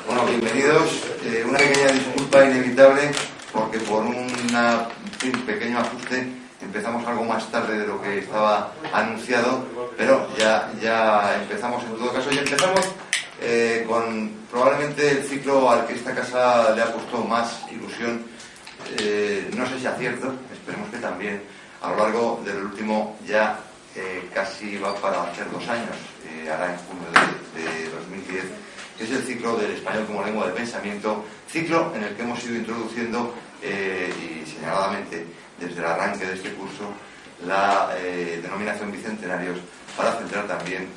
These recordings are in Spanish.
Bueno, bienvenidos. Una pequeña disculpa inevitable porque por un pequeño ajuste empezamos algo más tarde de lo que estaba anunciado, pero ya empezamos en todo caso y empezamos con probablemente el ciclo al que esta casa le ha puesto más ilusión, no sé si acierto, esperemos que también, a lo largo del último ya casi va para hacer 2 años, ahora en junio de 2010, que es el ciclo del español como lengua de pensamiento, ciclo en el que hemos ido introduciendo y señaladamente desde el arranque de este curso la denominación bicentenarios para centrar también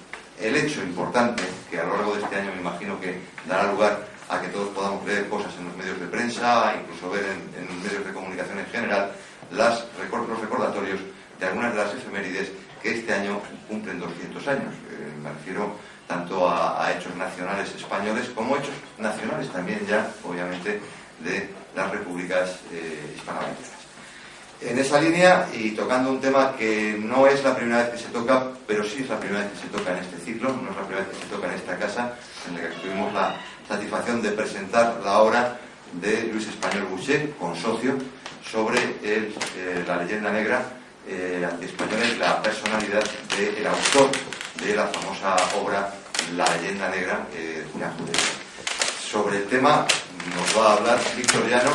el hecho importante que a lo largo de este año me imagino que dará lugar a que todos podamos leer cosas en los medios de prensa, incluso ver en los medios de comunicación en general los recordatorios de algunas de las efemérides que este año cumplen 200 años. Me refiero tanto a hechos nacionales españoles como hechos nacionales también ya, obviamente, de las repúblicas hispanoamericanas. En esa línea, y tocando un tema que no es la primera vez que se toca, pero sí es la primera vez que se toca en este ciclo, no es la primera vez que se toca en esta casa, en la que tuvimos la satisfacción de presentar la obra de Luis Español Boucher, consocio, sobre la leyenda negra antiespañola y la personalidad del autor de la famosa obra La leyenda negra de Julián Jurel. Sobre el tema nos va a hablar Víctor Llano,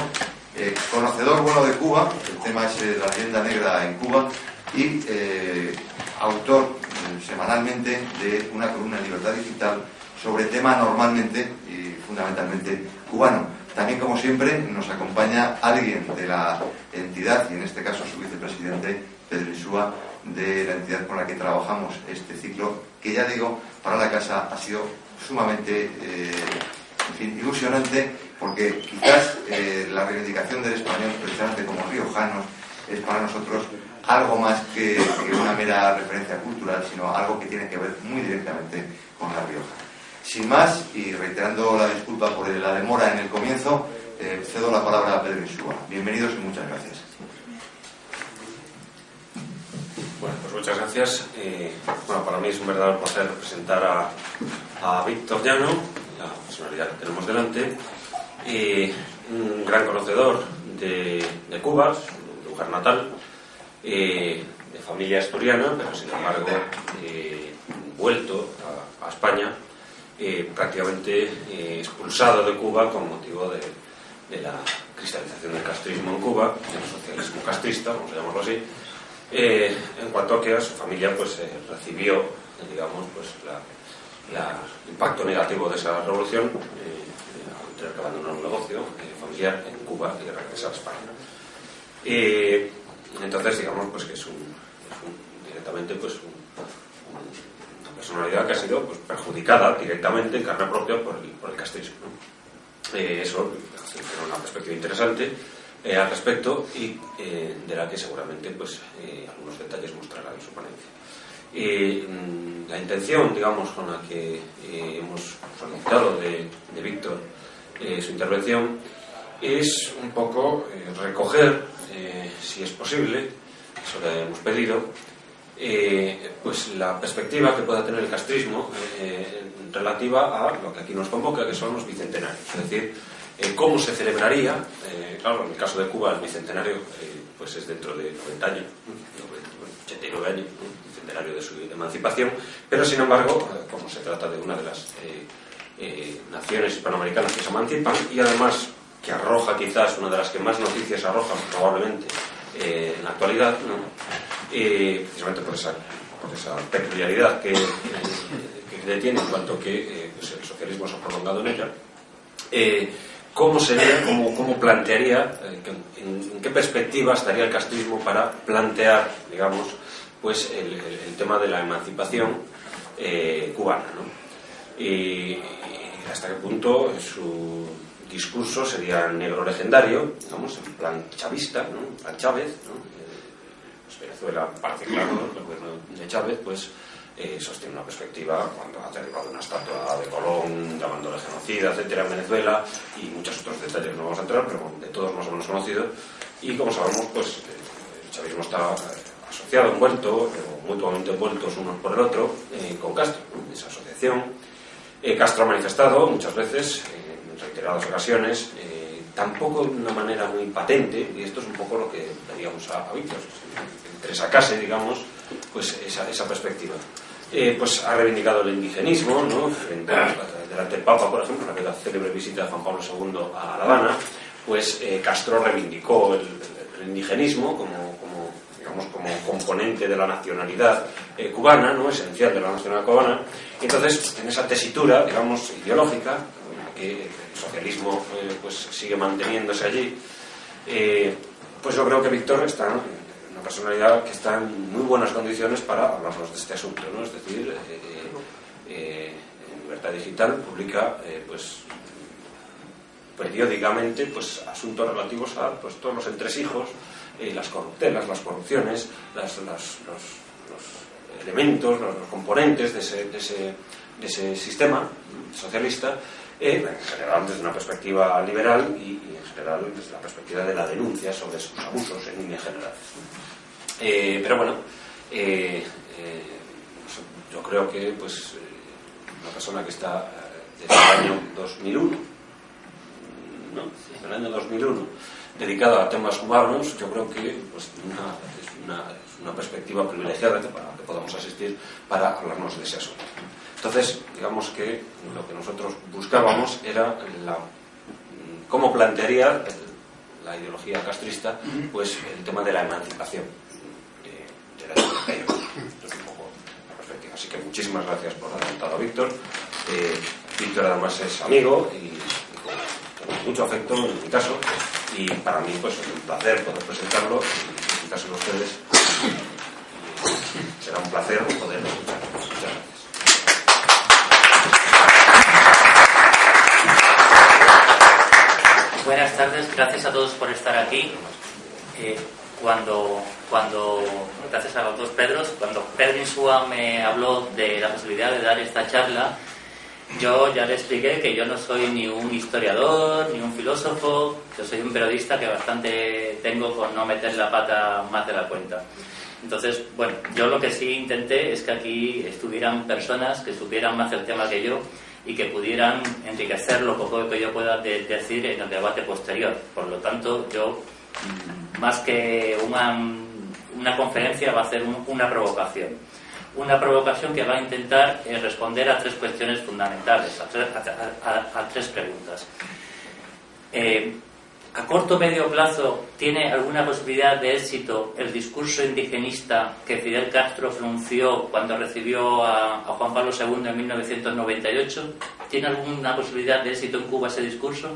conocedor bueno de Cuba, el tema es la leyenda negra en Cuba, y autor semanalmente de una columna en Libertad Digital sobre tema normalmente y fundamentalmente cubano. También, como siempre, nos acompaña alguien de la entidad, y en este caso su vicepresidente, Pedro Insúa, de la entidad con la que trabajamos este ciclo, que ya digo, para la casa ha sido sumamente ilusionante, porque quizás la reivindicación del español, precisamente como riojanos, es para nosotros algo más que una mera referencia cultural, sino algo que tiene que ver muy directamente con La Rioja. Sin más, y reiterando la disculpa por la demora en el comienzo, cedo la palabra a Pedro Insúa. Bienvenidos y muchas gracias. Bueno, pues muchas gracias. Para mí es un verdadero placer presentar a Víctor Llano, la personalidad que tenemos delante, un gran conocedor de Cuba, su lugar natal, de familia asturiana, pero sin embargo vuelto a España, prácticamente expulsado de Cuba con motivo de la cristalización del castrismo en Cuba, del socialismo castrista, vamos a llamarlo así. En cuanto a que a su familia recibió, digamos, el impacto negativo de esa revolución, al tener que abandonar un negocio familiar en Cuba y regresar a España. Entonces, digamos, pues que es directamente una personalidad que ha sido perjudicada directamente en carne propia por el castrismo, ¿no? Eso tiene una perspectiva interesante al respecto y de la que seguramente algunos detalles mostrará en su ponencia. La intención, digamos, con la que hemos solicitado de Víctor su intervención es un poco recoger, si es posible, eso le hemos pedido, la perspectiva que pueda tener el castrismo relativa a lo que aquí nos convoca, que son los bicentenarios, es decir, cómo se celebraría. Claro, en el caso de Cuba el bicentenario es dentro de 90 años, 89 años, bicentenario de su emancipación, pero sin embargo, como se trata de una de las naciones hispanoamericanas que se emancipan y además que arroja quizás una de las que más noticias arroja probablemente en la actualidad, ¿no? Precisamente por esa peculiaridad que tiene en cuanto que el socialismo se ha prolongado en ella. ¿Cómo sería, cómo plantearía, en qué perspectiva estaría el castrismo para plantear, digamos, el tema de la emancipación cubana, ¿no? Y hasta qué punto su discurso sería negro legendario, digamos, en plan chavista, ¿no? En plan Chávez, ¿no? Venezuela, parece claro, ¿no? El gobierno de Chávez, sostiene una perspectiva cuando ha derribado una estatua de Colón llamándole genocida, etcétera, en Venezuela, y muchos otros detalles no vamos a entrar, pero de todos más o menos conocidos. Y como sabemos, el chavismo está asociado, envuelto, o mutuamente envueltos unos por el otro, con Castro, ¿no? Esa asociación Castro ha manifestado muchas veces, en reiteradas ocasiones, tampoco de una manera muy patente, y esto es un poco lo que daríamos a Víctor, entre sacase, digamos, pues esa perspectiva. Pues ha reivindicado el indigenismo, ¿no? Delante del Papa, por ejemplo, en la célebre visita de Juan Pablo II a La Habana, pues Castro reivindicó el indigenismo como componente de la nacionalidad cubana, ¿no? Esencial de la nacionalidad cubana. Y entonces, en esa tesitura, digamos, ideológica, que el socialismo pues sigue manteniéndose allí, pues yo creo que Víctor está una personalidad que está en muy buenas condiciones para hablarnos de este asunto, ¿no? Es decir, en Libertad Digital publica pues periódicamente pues asuntos relativos a pues todos los entresijos, las corruptelas, las corrupciones, los elementos, los componentes de ese sistema socialista, en general desde una perspectiva liberal y en general desde la perspectiva de la denuncia sobre sus abusos en líneas generales. Pero bueno, yo creo que pues una persona que está desde el año 2001, ¿no? Desde el año 2001, dedicada a temas cubanos, yo creo que pues, es una perspectiva privilegiada para que podamos asistir para hablarnos de ese asunto. Entonces, digamos que lo que nosotros buscábamos era cómo plantearía la ideología castrista pues el tema de la emancipación de la europea. Esto es un poco la perspectiva. Así que muchísimas gracias por adelantado a Víctor. Víctor además es amigo y con mucho afecto en mi caso, y para mí pues es un placer poder presentarlo y explicárselo a ustedes. Será un placer poder escucharlo. Muchas gracias. Buenas tardes, gracias a todos por estar aquí. Gracias a los dos Pedros, cuando Pedro Insúa me habló de la posibilidad de dar esta charla, yo ya le expliqué que yo no soy ni un historiador, ni un filósofo, yo soy un periodista que bastante tengo con no meter la pata más de la cuenta. Entonces, bueno, yo lo que sí intenté es que aquí estuvieran personas que supieran más el tema que yo y que pudieran enriquecer lo poco que yo pueda decir en el debate posterior. Por lo tanto, yo, más que una conferencia, va a ser una provocación. Una provocación que va a intentar responder a tres cuestiones fundamentales, a tres preguntas. ¿A corto o medio plazo tiene alguna posibilidad de éxito el discurso indigenista que Fidel Castro pronunció cuando recibió a Juan Pablo II en 1998? ¿Tiene alguna posibilidad de éxito en Cuba ese discurso?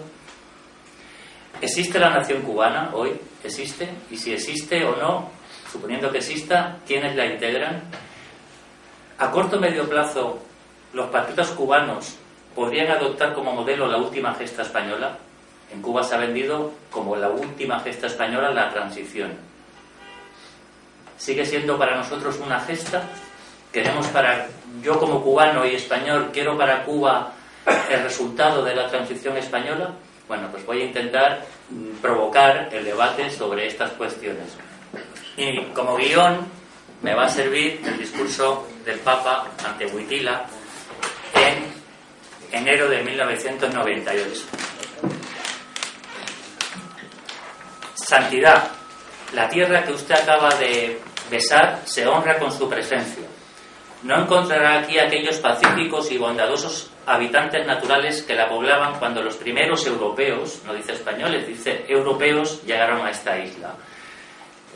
¿Existe la nación cubana hoy? ¿Existe? Y si existe o no, suponiendo que exista, ¿quiénes la integran? ¿A corto o medio plazo los patriotas cubanos podrían adoptar como modelo la última gesta española? En Cuba se ha vendido como la última gesta española la transición. ¿Sigue siendo para nosotros una gesta? Yo como cubano y español, quiero para Cuba el resultado de la transición española? Bueno, pues voy a intentar provocar el debate sobre estas cuestiones. Y como guión me va a servir el discurso del Papa ante Wojtyla en enero de 1998. Santidad. La tierra que usted acaba de besar se honra con su presencia. No encontrará aquí aquellos pacíficos y bondadosos habitantes naturales que la poblaban cuando los primeros europeos, no dice españoles, dice europeos, llegaron a esta isla.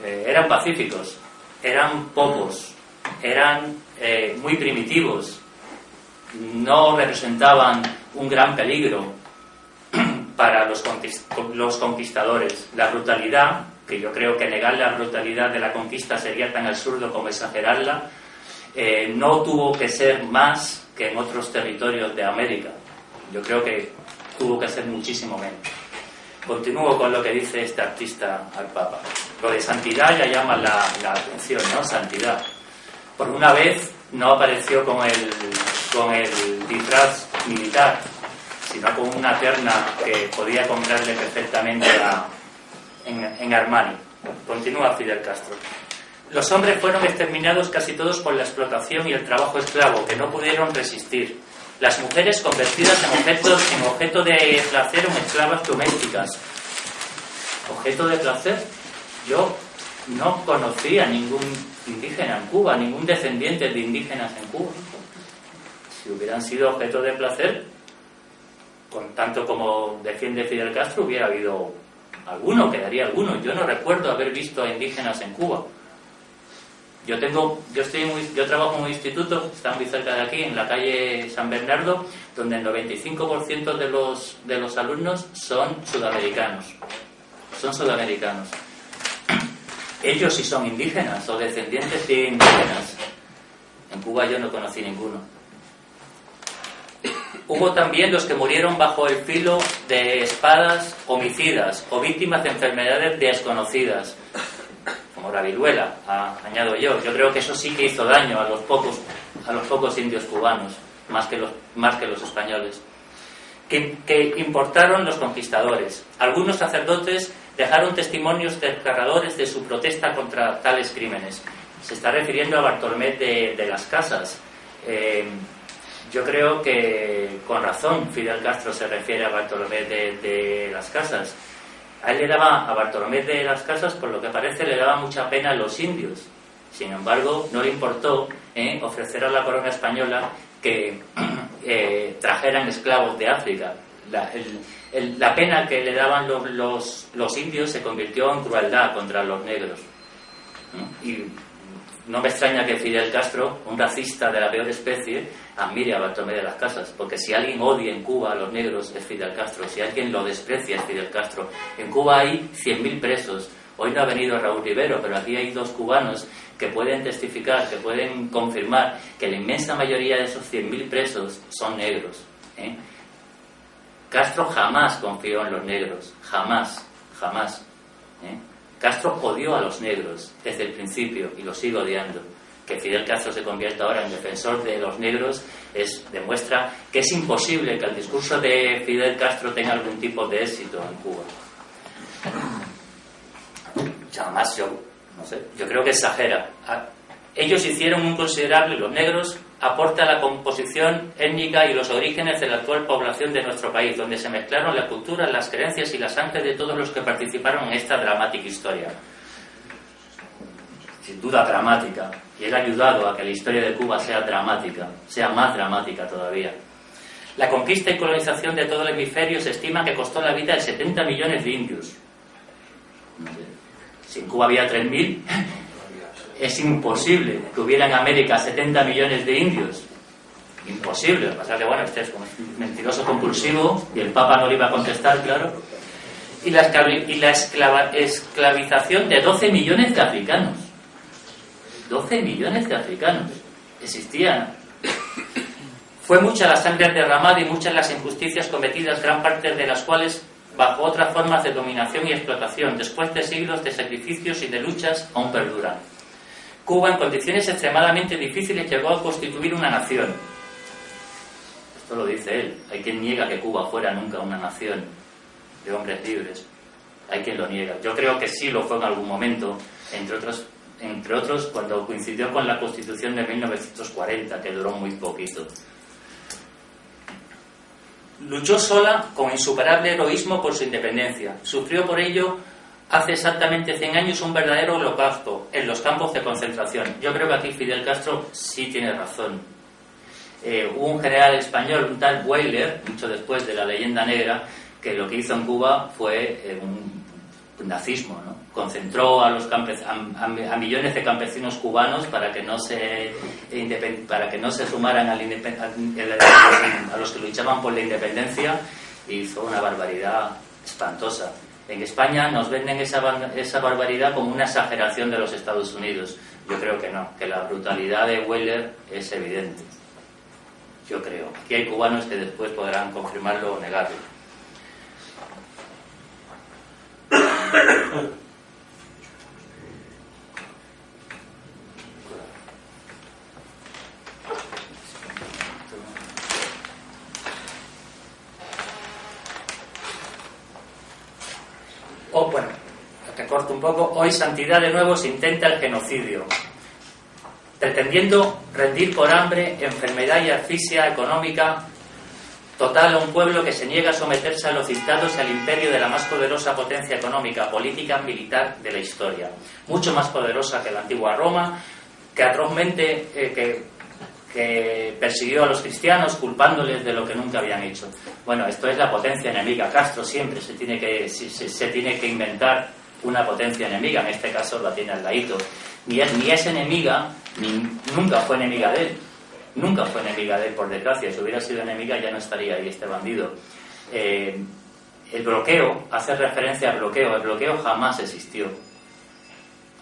Eran pacíficos, eran pocos, eran muy primitivos, no representaban un gran peligro para los conquistadores. La brutalidad, que yo creo que negar la brutalidad de la conquista sería tan absurdo como exagerarla, no tuvo que ser más que en otros territorios de América. Yo creo que tuvo que ser muchísimo menos. Continúo con lo que dice este artista al Papa. Lo de santidad ya llama la atención, ¿no? Santidad. Por una vez no apareció con el disfraz militar, sino con una terna que podía comprarle perfectamente en Armani. Continúa Fidel Castro. Los hombres fueron exterminados casi todos por la explotación y el trabajo esclavo, que no pudieron resistir. las mujeres convertidas en objeto de placer o en esclavas domésticas. ¿Objeto de placer? Yo no conocía ningún indígena en Cuba, ningún descendiente de indígenas en Cuba. Si hubieran sido objeto de placer, con tanto como defiende Fidel Castro, hubiera habido alguno, quedaría alguno. Yo no recuerdo haber visto a indígenas en Cuba. Yo trabajo en un instituto, está muy cerca de aquí, en la calle San Bernardo, donde el 95% de los alumnos son sudamericanos. Son sudamericanos. Ellos sí son indígenas o descendientes de indígenas. En Cuba yo no conocí ninguno. Hubo también los que murieron bajo el filo de espadas homicidas o víctimas de enfermedades desconocidas, como la viruela, añado yo. Yo creo que eso sí que hizo daño a los pocos indios cubanos, más que los españoles, que importaron los conquistadores. Algunos sacerdotes dejaron testimonios desgarradores de su protesta contra tales crímenes. Se está refiriendo a Bartolomé de las Casas. Yo creo que con razón Fidel Castro se refiere a Bartolomé de las Casas. A Bartolomé de las Casas, por lo que parece, le daba mucha pena a los indios. Sin embargo, no le importó ofrecer a la corona española que trajeran esclavos de África. La pena que le daban los indios se convirtió en crueldad contra los negros. Y no me extraña que Fidel Castro, un racista de la peor especie, admire a Bartolomé de las Casas, porque si alguien odia en Cuba a los negros es Fidel Castro, si alguien lo desprecia es Fidel Castro. En Cuba hay 100.000 presos. Hoy no ha venido Raúl Rivero, pero aquí hay 2 cubanos que pueden testificar, que pueden confirmar que la inmensa mayoría de esos 100.000 presos son negros. Castro jamás confió en los negros, jamás. Castro odió a los negros desde el principio y los sigue odiando. Que Fidel Castro se convierta ahora en defensor de los negros demuestra que es imposible que el discurso de Fidel Castro tenga algún tipo de éxito en Cuba. Además, yo creo que exagera. Ellos hicieron un considerable, los negros, aporte a la composición étnica y los orígenes de la actual población de nuestro país, donde se mezclaron la cultura, las creencias y la sangre de todos los que participaron en esta dramática historia. Sin duda dramática, y él ha ayudado a que la historia de Cuba sea dramática, sea más dramática todavía. La conquista y colonización de todo el hemisferio se estima que costó la vida de 70 millones de indios. Si en Cuba había 3.000, es imposible que hubiera en América 70 millones de indios. Imposible. Lo que pasa es que, bueno, este es como mentiroso compulsivo y el Papa no le iba a contestar, claro. Y la esclavización de 12 millones de africanos. 12 millones de africanos existían. Fue mucha la sangre derramada y muchas las injusticias cometidas, gran parte de las cuales bajo otras formas de dominación y explotación, después de siglos de sacrificios y de luchas, aún perduran. Cuba, en condiciones extremadamente difíciles, llegó a constituir una nación. Esto lo dice él. Hay quien niega que Cuba fuera nunca una nación de hombres libres. Hay quien lo niega. Yo creo que sí lo fue en algún momento, entre otros cuando coincidió con la Constitución de 1940, que duró muy poquito. Luchó sola con insuperable heroísmo por su independencia. Sufrió por ello hace exactamente 100 años un verdadero holocausto en los campos de concentración. Yo creo que aquí Fidel Castro sí tiene razón. Hubo un general español, un tal Weyler, mucho después de la leyenda negra, que lo que hizo en Cuba fue un nazismo, ¿no? Concentró a a millones de campesinos cubanos para que no se sumaran a los que luchaban por la independencia, y hizo una barbaridad espantosa. En España nos venden esa barbaridad como una exageración de los Estados Unidos. Yo creo que no, que la brutalidad de Weyler es evidente. Yo creo. Aquí hay cubanos que después podrán confirmarlo o negarlo. Bueno, te corto un poco. Hoy, santidad de nuevo, se intenta el genocidio. pretendiendo rendir por hambre, enfermedad y asfixia económica total a un pueblo que se niega a someterse a los dictados y al imperio de la más poderosa potencia económica, política, militar de la historia, mucho más poderosa que la antigua Roma, que atrozmente que persiguió a los cristianos culpándoles de lo que nunca habían hecho. Bueno, esto es la potencia enemiga. Castro siempre se tiene que inventar una potencia enemiga, en este caso la tiene al ladito. Ni es enemiga, nunca fue enemiga de él. Nunca fue enemiga de él, por desgracia. Si hubiera sido enemiga ya no estaría ahí este bandido. El bloqueo, hace referencia al bloqueo. El bloqueo jamás existió.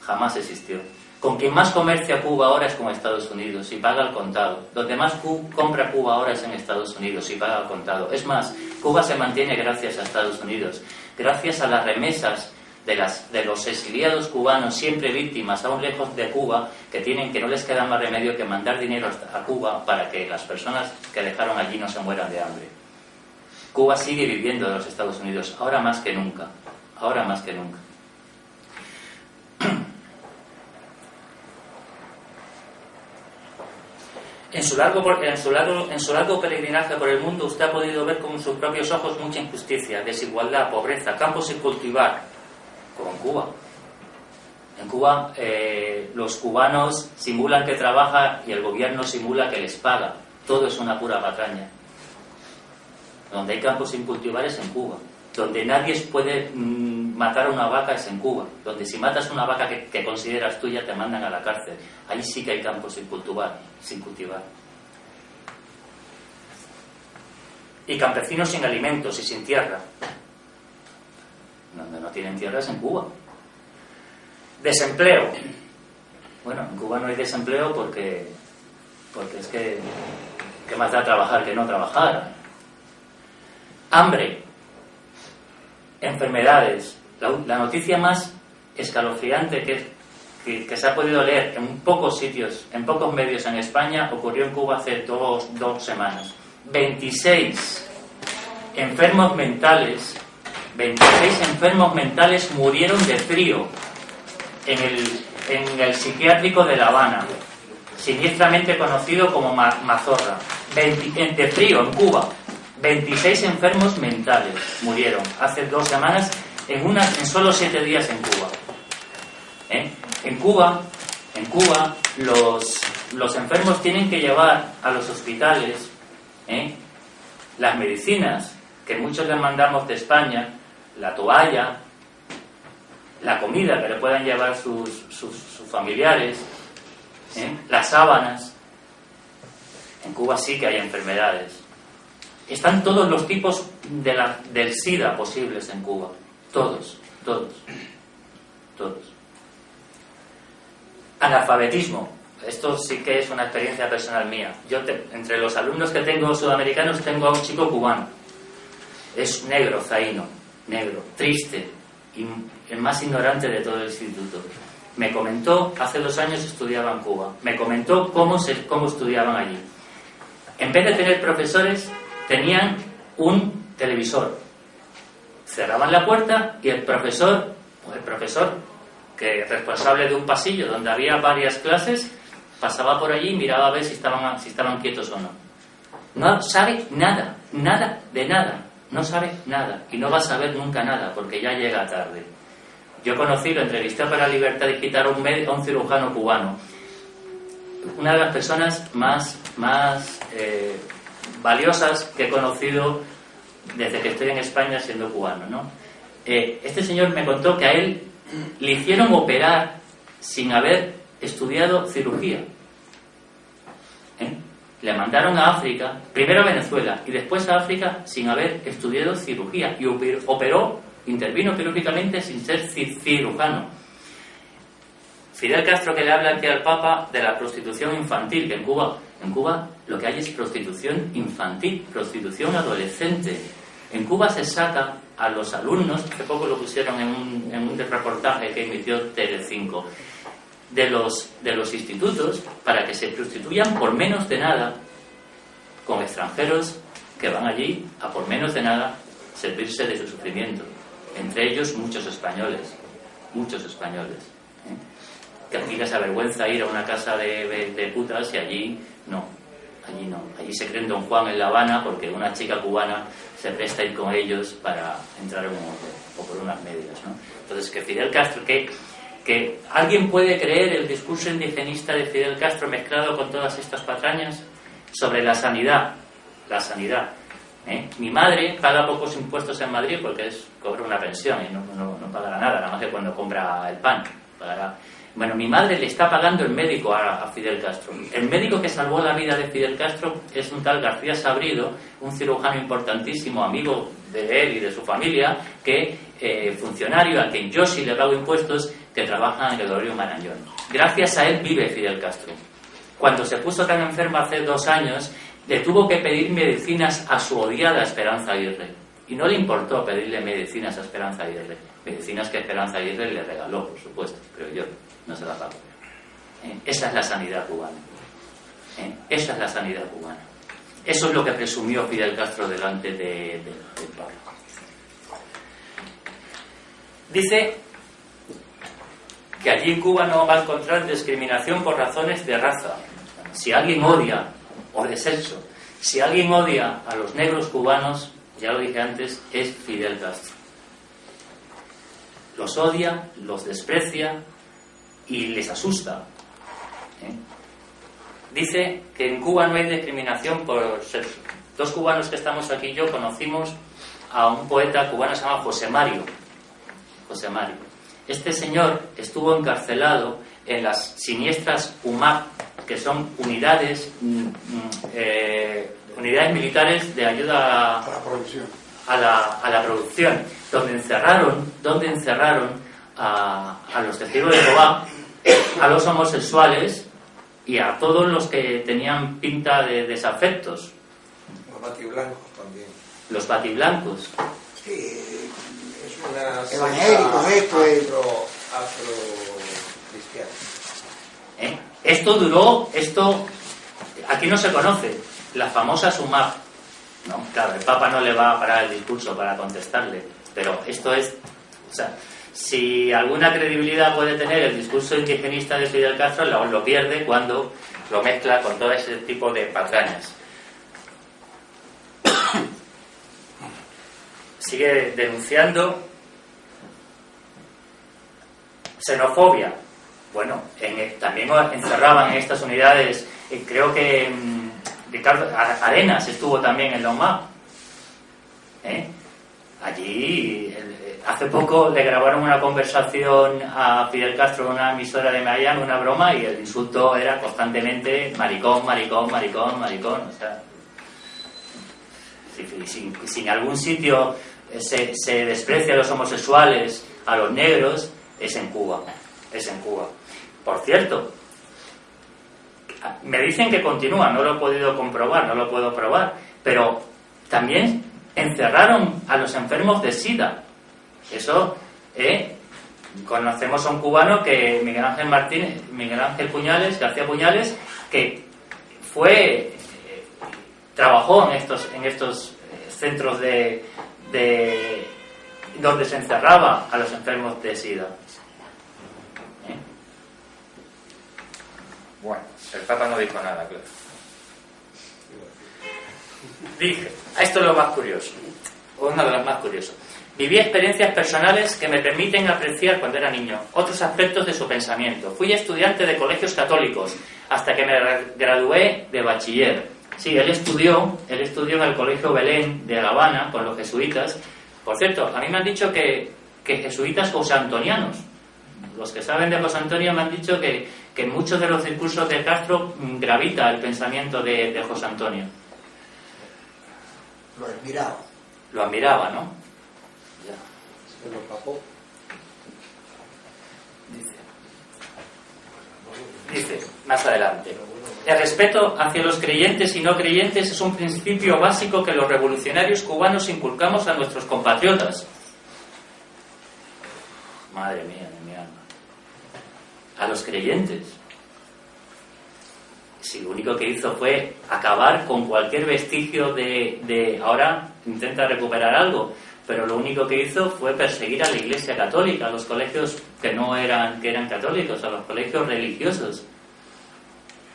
Jamás existió. Con quien más comercia Cuba ahora es con Estados Unidos y paga al contado. Donde más compra Cuba ahora es en Estados Unidos y paga al contado. Es más, Cuba se mantiene gracias a Estados Unidos, gracias a las remesas de los exiliados cubanos, siempre víctimas, aún lejos de Cuba, que no les queda más remedio que mandar dinero a Cuba para que las personas que dejaron allí no se mueran de hambre. Cuba sigue viviendo de los Estados Unidos, ahora más que nunca. Ahora más que nunca. En su largo peregrinaje por el mundo, usted ha podido ver con sus propios ojos mucha injusticia, desigualdad, pobreza, campos sin cultivar, como en Cuba. En Cuba los cubanos simulan que trabajan y el gobierno simula que les paga. Todo es una pura patraña. Donde hay campos sin cultivar es en Cuba. Donde nadie puede matar a una vaca es en Cuba. Donde si matas una vaca que consideras tuya te mandan a la cárcel. Ahí sí que hay campos sin cultivar. Y campesinos sin alimentos y sin tierra. Donde no tienen tierra es en Cuba. Desempleo. Bueno, en Cuba no hay desempleo porque es que ¿qué más da trabajar que no trabajar? Hambre. Enfermedades. La noticia más escalofriante que se ha podido leer en pocos sitios, en pocos medios en España, ocurrió en Cuba hace dos semanas. 26 enfermos mentales murieron de frío en el psiquiátrico de La Habana, siniestramente conocido como Mazorra. De frío en Cuba. 26 enfermos mentales murieron hace 2 semanas en solo 7 días en Cuba. En Cuba los enfermos tienen que llevar a los hospitales las medicinas que muchos les mandamos de España, la toalla, la comida que le puedan llevar sus familiares, las sábanas. En Cuba sí que hay enfermedades. Están todos los tipos del SIDA posibles en Cuba. Todos. Analfabetismo. Esto sí que es una experiencia personal mía. Entre los alumnos que tengo sudamericanos tengo a un chico cubano. Es negro, zaino, negro, triste y el más ignorante de todo el instituto. Me comentó, hace 2 años estudiaba en Cuba, me comentó cómo estudiaban allí. En vez de tener profesores, tenían un televisor. Cerraban la puerta y el profesor, que es responsable de un pasillo donde había varias clases, pasaba por allí y miraba a ver si estaban quietos o no. No sabe nada de nada. No sabe nada y no va a saber nunca nada porque ya llega tarde. Yo lo entrevisté para Libertad Digital a un cirujano cubano, una de las personas más valiosas que he conocido desde que estoy en España siendo cubano, ¿no? Este señor me contó que a él le hicieron operar sin haber estudiado cirugía. Le mandaron a África, primero a Venezuela y después a África sin haber estudiado cirugía y intervino quirúrgicamente sin ser cirujano. Fidel Castro, que le habla aquí al Papa de la prostitución infantil, que en Cuba lo que hay es prostitución infantil, prostitución adolescente. En Cuba se saca a los alumnos, hace poco lo pusieron en un reportaje que emitió Telecinco, de los institutos para que se prostituyan por menos de nada con extranjeros que van allí a por menos de nada servirse de su sufrimiento, entre ellos muchos españoles. que aquí les avergüenza ir a una casa de putas y allí no. Allí se creen Don Juan en La Habana porque una chica cubana se presta a ir con ellos para entrar o por unas medias, ¿no? Entonces, que Fidel Castro, que alguien puede creer el discurso indigenista de Fidel Castro mezclado con todas estas patrañas sobre la sanidad. Mi madre paga pocos impuestos en Madrid porque cobra una pensión y no pagará nada más que cuando compra el pan. Pagará. Bueno, mi madre le está pagando el médico a Fidel Castro. El médico que salvó la vida de Fidel Castro es un tal García Sabrido, un cirujano importantísimo, amigo de él y de su familia, funcionario a quien yo sí le pago impuestos, que trabaja en el Gregorio Marañón. Gracias a él vive Fidel Castro. Cuando se puso tan enfermo hace 2 años, le tuvo que pedir medicinas a su odiada Esperanza Aguirre. Y no le importó pedirle medicinas a Esperanza Aguirre. Medicinas que Esperanza Aguirre le regaló, por supuesto, pero yo no se la pago. Esa es la sanidad cubana. Esa es la sanidad cubana. Eso es lo que presumió Fidel Castro delante del pueblo. Dice que allí en Cuba no va a encontrar discriminación por razones de raza. Si alguien odia, o de sexo, si alguien odia a los negros cubanos, ya lo dije antes, es Fidel Castro. Los odia, los desprecia y les asusta. Dice que en Cuba no hay discriminación por sexo. 2 cubanos que estamos aquí y yo conocimos a un poeta cubano que se llama José Mario. Este señor estuvo encarcelado en las siniestras UMAP, que son unidades militares de ayuda a la producción, donde encerraron a los testigos de Jehová, a los homosexuales y a todos los que tenían pinta de desafectos. Los batiblancos también. Los batiblancos. Sí, es una evangélicos, afro-cristiana. Esto aquí no se conoce, la famosa SUMAP. No, claro, el Papa no le va a parar el discurso para contestarle, pero esto es, o sea, si alguna credibilidad puede tener el discurso indigenista de Fidel Castro, lo pierde cuando lo mezcla con todo ese tipo de patrañas. Sigue denunciando xenofobia. Bueno, también encerraban en estas unidades, creo que Ricardo Arenas estuvo también en la UMAP. Allí, hace poco le grabaron una conversación a Fidel Castro en una emisora de Miami, una broma, y el insulto era constantemente maricón. O sea, si en algún sitio se desprecia a los homosexuales, a los negros, es en Cuba. Por cierto, me dicen que continúa, no lo he podido comprobar, no lo puedo probar, pero también encerraron a los enfermos de SIDA. Eso, conocemos a un cubano que Miguel Ángel García Puñales, que trabajó en estos centros donde se encerraba a los enfermos de SIDA. Bueno, el Papa no dijo nada, claro. Dije, esto es lo más curioso, uno de los más curiosos. Viví experiencias personales que me permiten apreciar, cuando era niño, otros aspectos de su pensamiento. Fui estudiante de colegios católicos hasta que me gradué de bachiller. Sí, él estudió en el Colegio Belén de La Habana con los jesuitas. Por cierto, a mí me han dicho que jesuitas josantonianos. Los que saben de José Antonio me han dicho que en muchos de los discursos de Castro gravita el pensamiento de José Antonio. Lo admiraba, ¿no? Ya. Se lo papó. Dice, más adelante, el respeto hacia los creyentes y no creyentes es un principio básico que los revolucionarios cubanos inculcamos a nuestros compatriotas. Madre mía de mi alma. A los creyentes. Si lo único que hizo fue acabar con cualquier vestigio de ahora intenta recuperar algo, pero lo único que hizo fue perseguir a la Iglesia Católica, a los colegios que eran católicos, a los colegios religiosos.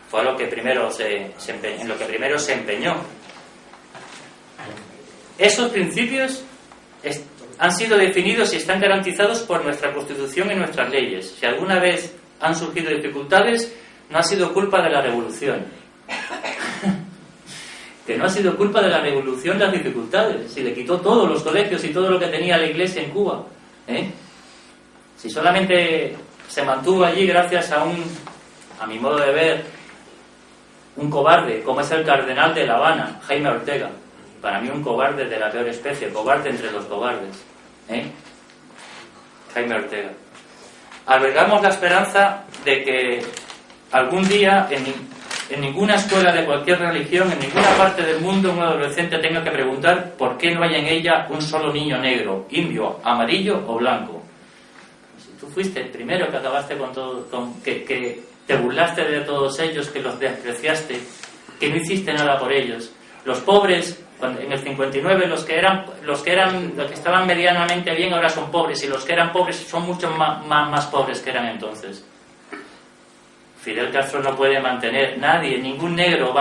Fue lo que primero en lo que primero se empeñó. Esos principios han sido definidos y están garantizados por nuestra Constitución y nuestras leyes. Si alguna vez han surgido dificultades, no ha sido culpa de la revolución. Que no ha sido culpa de la revolución las dificultades. Si le quitó todos los colegios y todo lo que tenía la Iglesia en Cuba. Si solamente se mantuvo allí gracias a mi modo de ver, un cobarde, como es el cardenal de La Habana, Jaime Ortega. Para mí un cobarde de la peor especie, cobarde entre los cobardes. Jaime Ortega. Albergamos la esperanza de que algún día en ninguna escuela de cualquier religión, en ninguna parte del mundo, un adolescente tenga que preguntar por qué no hay en ella un solo niño negro, indio, amarillo o blanco. Si tú fuiste el primero que acabaste con todo, que te burlaste de todos ellos, que los despreciaste, que no hiciste nada por ellos. Los pobres, en el 59, los que estaban medianamente bien ahora son pobres, y los que eran pobres son mucho más pobres que eran entonces. Fidel Castro no puede mantener, ningún negro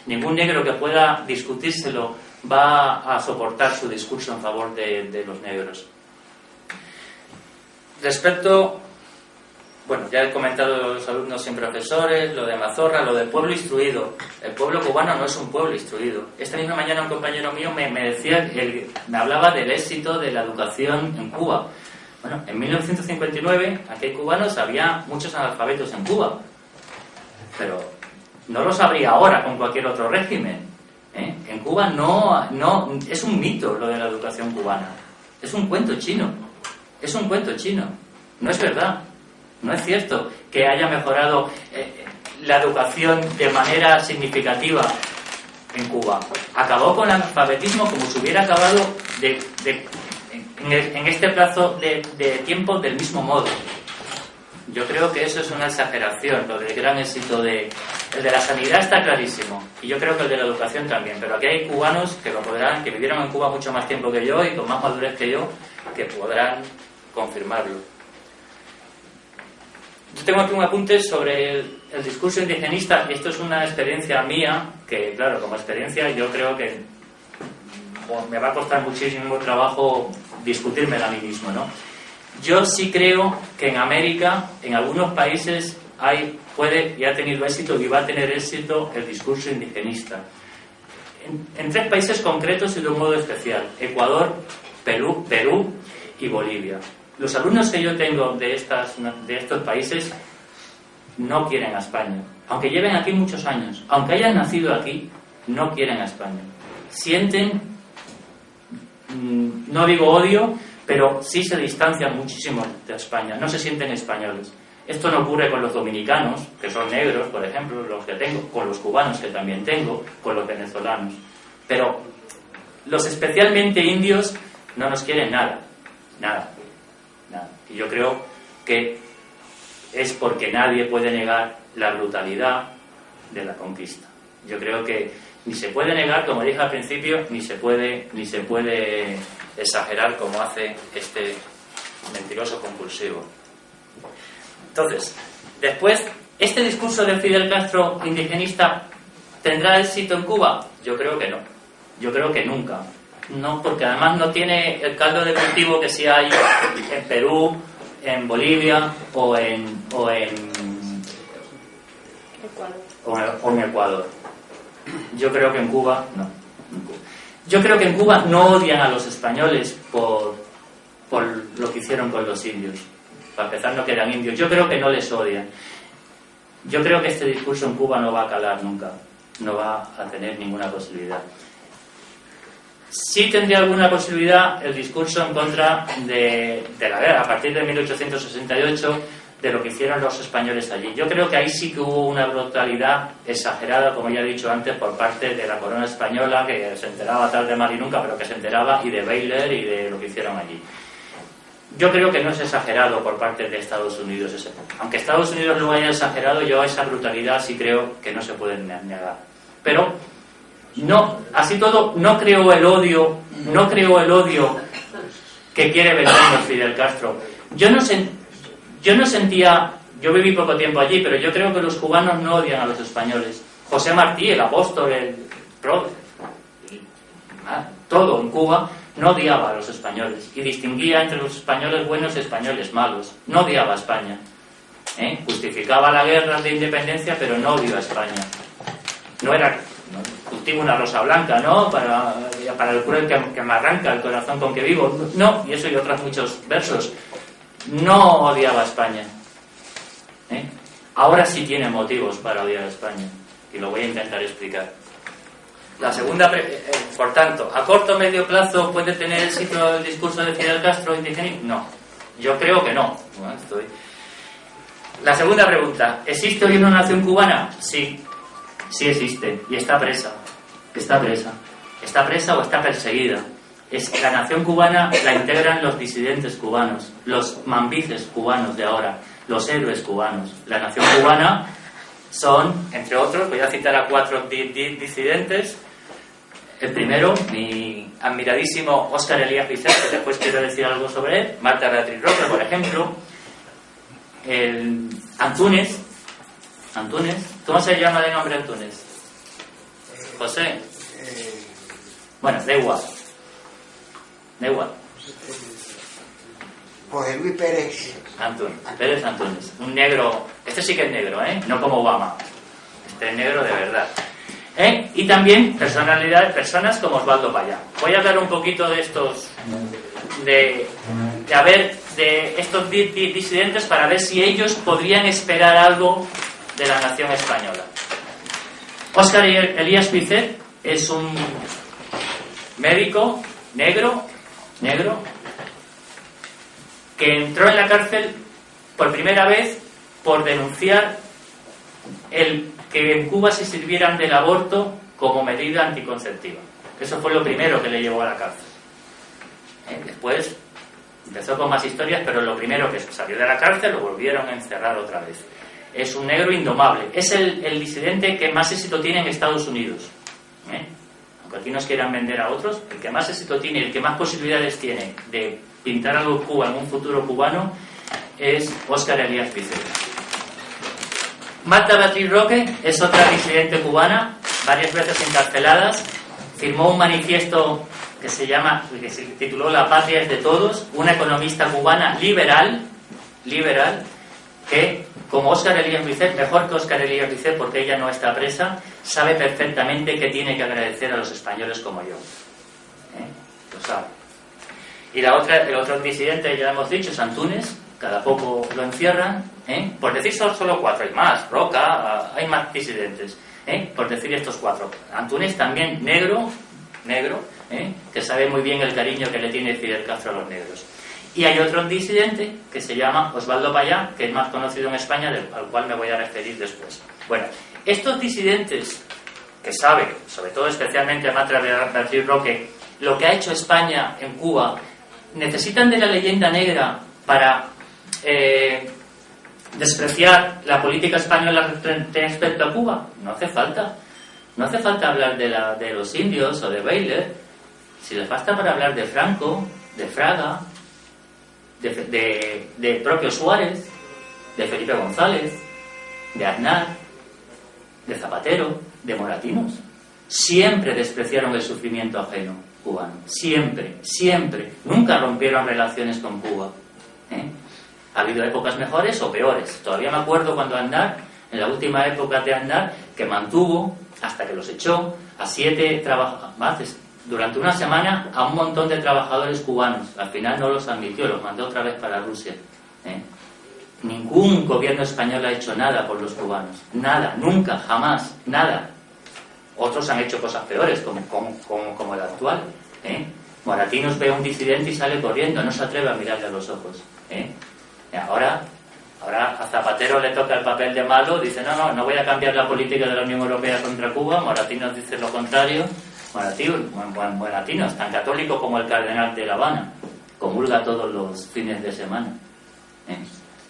ningún negro que pueda discutírselo va a soportar su discurso en favor de los negros. Respecto, bueno, ya he comentado los alumnos sin profesores, lo de Mazorra, lo del pueblo instruido. El pueblo cubano no es un pueblo instruido. Esta misma mañana un compañero mío me decía, me hablaba del éxito de la educación en Cuba. Bueno, en 1959, aquí hay cubanos, había muchos analfabetos en Cuba, pero no los habría ahora con cualquier otro régimen. En Cuba no, es un mito lo de la educación cubana. Es un cuento chino. Es un cuento chino. No es verdad. No es cierto que haya mejorado la educación de manera significativa en Cuba. Acabó con el analfabetismo como si hubiera acabado en este plazo de tiempo del mismo modo. Yo creo que eso es una exageración. Lo del gran éxito el de la sanidad está clarísimo, y yo creo que el de la educación también, pero aquí hay cubanos que vivieron en Cuba mucho más tiempo que yo y con más madurez que yo, que podrán confirmarlo. Yo tengo aquí un apunte sobre el discurso indigenista, y esto es una experiencia mía, que claro, como experiencia yo creo que me va a costar muchísimo trabajo discutírmela a mí mismo, ¿no? Yo sí creo que en América, en algunos países, puede y ha tenido éxito y va a tener éxito el discurso indigenista. En 3 países concretos y de un modo especial: Ecuador, Perú y Bolivia. Los alumnos que yo tengo de estos países no quieren a España. Aunque lleven aquí muchos años, aunque hayan nacido aquí, no quieren a España. Sienten, no digo odio, pero sí se distancian muchísimo de España. No se sienten españoles. Esto no ocurre con los dominicanos, que son negros, por ejemplo, los que tengo, con los cubanos, que también tengo, con los venezolanos. Pero los especialmente indios no nos quieren nada. Y yo creo que es porque nadie puede negar la brutalidad de la conquista. Yo creo que ni se puede negar, como dije al principio, ni se puede exagerar como hace este mentiroso compulsivo. Entonces, después, ¿este discurso de Fidel Castro indigenista tendrá éxito en Cuba? Yo creo que no. Yo creo que nunca. No, porque además no tiene el caldo de cultivo que sí hay en Perú, en Bolivia o en Ecuador. Yo creo que en Cuba no. Yo creo que en Cuba no odian a los españoles por lo que hicieron con los indios. Para empezar, no que eran indios. Yo creo que no les odian. Yo creo que este discurso en Cuba no va a calar nunca. No va a tener ninguna posibilidad. Sí tendría alguna posibilidad el discurso en contra de la guerra, a partir de 1868, de lo que hicieron los españoles allí. Yo creo que ahí sí que hubo una brutalidad exagerada, como ya he dicho antes, por parte de la corona española, que se enteraba tarde, mal y nunca, pero que se enteraba, y de Baylor y de lo que hicieron allí. Yo creo que no es exagerado por parte de Estados Unidos ese. Aunque Estados Unidos lo haya exagerado, yo esa brutalidad sí creo que no se puede negar. Pero no, así todo, no creo el odio no creó el odio que quiere vendernos Fidel Castro. Yo no sentía, yo viví poco tiempo allí, pero yo creo que los cubanos no odian a los españoles. José Martí, el apóstol, todo en Cuba, no odiaba a los españoles y distinguía entre los españoles buenos y españoles malos. No odiaba a España. Justificaba la guerra de independencia, pero no odió a España. No era cultivo una rosa blanca, ¿no? Para el cruel que me arranca el corazón con que vivo. No, y eso y otros muchos versos. No odiaba a España. Ahora sí tiene motivos para odiar a España. Y lo voy a intentar explicar. La segunda, por tanto, ¿a corto o medio plazo puede tener éxito el discurso de Fidel Castro indigenismo? No. Yo creo que no. La segunda pregunta, ¿existe hoy una nación cubana? Sí. Sí existe. Y está presa. Está presa. ¿Está presa o está perseguida? La nación cubana la integran los disidentes cubanos, los mambices cubanos de ahora, los héroes cubanos. La nación cubana son, entre otros, voy a citar a 4 disidentes. El primero, mi admiradísimo Óscar Elías Vicente, que después quiero decir algo sobre él. Marta Beatriz Roque, por ejemplo. Antúnez. ¿Cómo se llama de nombre Antúnez? José. Bueno, da igual. José Luis Pérez Antúnez. Un negro. Este sí que es negro, no como Obama. Este es negro de verdad. Y también personas como Osvaldo Payá. Voy a hablar un poquito de estos, de estos disidentes para ver si ellos podrían esperar algo de la nación española. Óscar Elías Pizet es un médico negro que entró en la cárcel por primera vez por denunciar el que en Cuba se sirvieran del aborto como medida anticonceptiva. Eso fue lo primero que le llevó a la cárcel. Después empezó con más historias, pero lo primero que salió de la cárcel lo volvieron a encerrar otra vez. Es un negro indomable. Es el disidente que más éxito tiene en Estados Unidos. Aunque aquí nos quieran vender a otros, el que más éxito tiene, el que más posibilidades tiene de pintar algo en Cuba en un futuro cubano es Óscar Elías Pizet. Marta Beatriz Roque es otra disidente cubana, varias veces encarceladas. Firmó un manifiesto que se tituló La patria es de todos, una economista cubana liberal, que, como Óscar Elías Pizet, mejor que Óscar Elías Pizet porque ella no está presa, sabe perfectamente que tiene que agradecer a los españoles como yo. Lo sabe. Y el otro disidente, ya hemos dicho, es Antúnez. Cada poco lo encierran, por decir solo 4, hay más, Roca, hay más disidentes, por decir estos 4. Antúnez también negro, que sabe muy bien el cariño que le tiene Fidel Castro a los negros. Y hay otro disidente que se llama Osvaldo Payá, que es más conocido en España, al cual me voy a referir después. Bueno, estos disidentes que saben, sobre todo especialmente Marta Beatriz Roque, lo que ha hecho España en Cuba, necesitan de la leyenda negra para despreciar la política española respecto a Cuba. No hace falta. No hace falta hablar de los indios o de Baylor. Si les basta para hablar de Franco, de Fraga, de propio Suárez, de Felipe González, de Aznar, de Zapatero, de Moratinos. Siempre despreciaron el sufrimiento ajeno cubano. Siempre. Nunca rompieron relaciones con Cuba. Ha habido épocas mejores o peores. Todavía me acuerdo cuando Aznar, en la última época de Aznar, que mantuvo, hasta que los echó, a 7 trabajadores, durante una semana, a un montón de trabajadores cubanos. Al final no los admitió, los mandó otra vez para Rusia. Ningún gobierno español ha hecho nada por los cubanos. Nada, nunca, jamás, nada. Otros han hecho cosas peores, como el actual. Moratinos ve a un disidente y sale corriendo, no se atreve a mirarle a los ojos. Ahora a Zapatero le toca el papel de malo, dice no voy a cambiar la política de la Unión Europea contra Cuba. Moratinos dice lo contrario. Moratinos, tan católico como el cardenal de La Habana, comulga todos los fines de semana.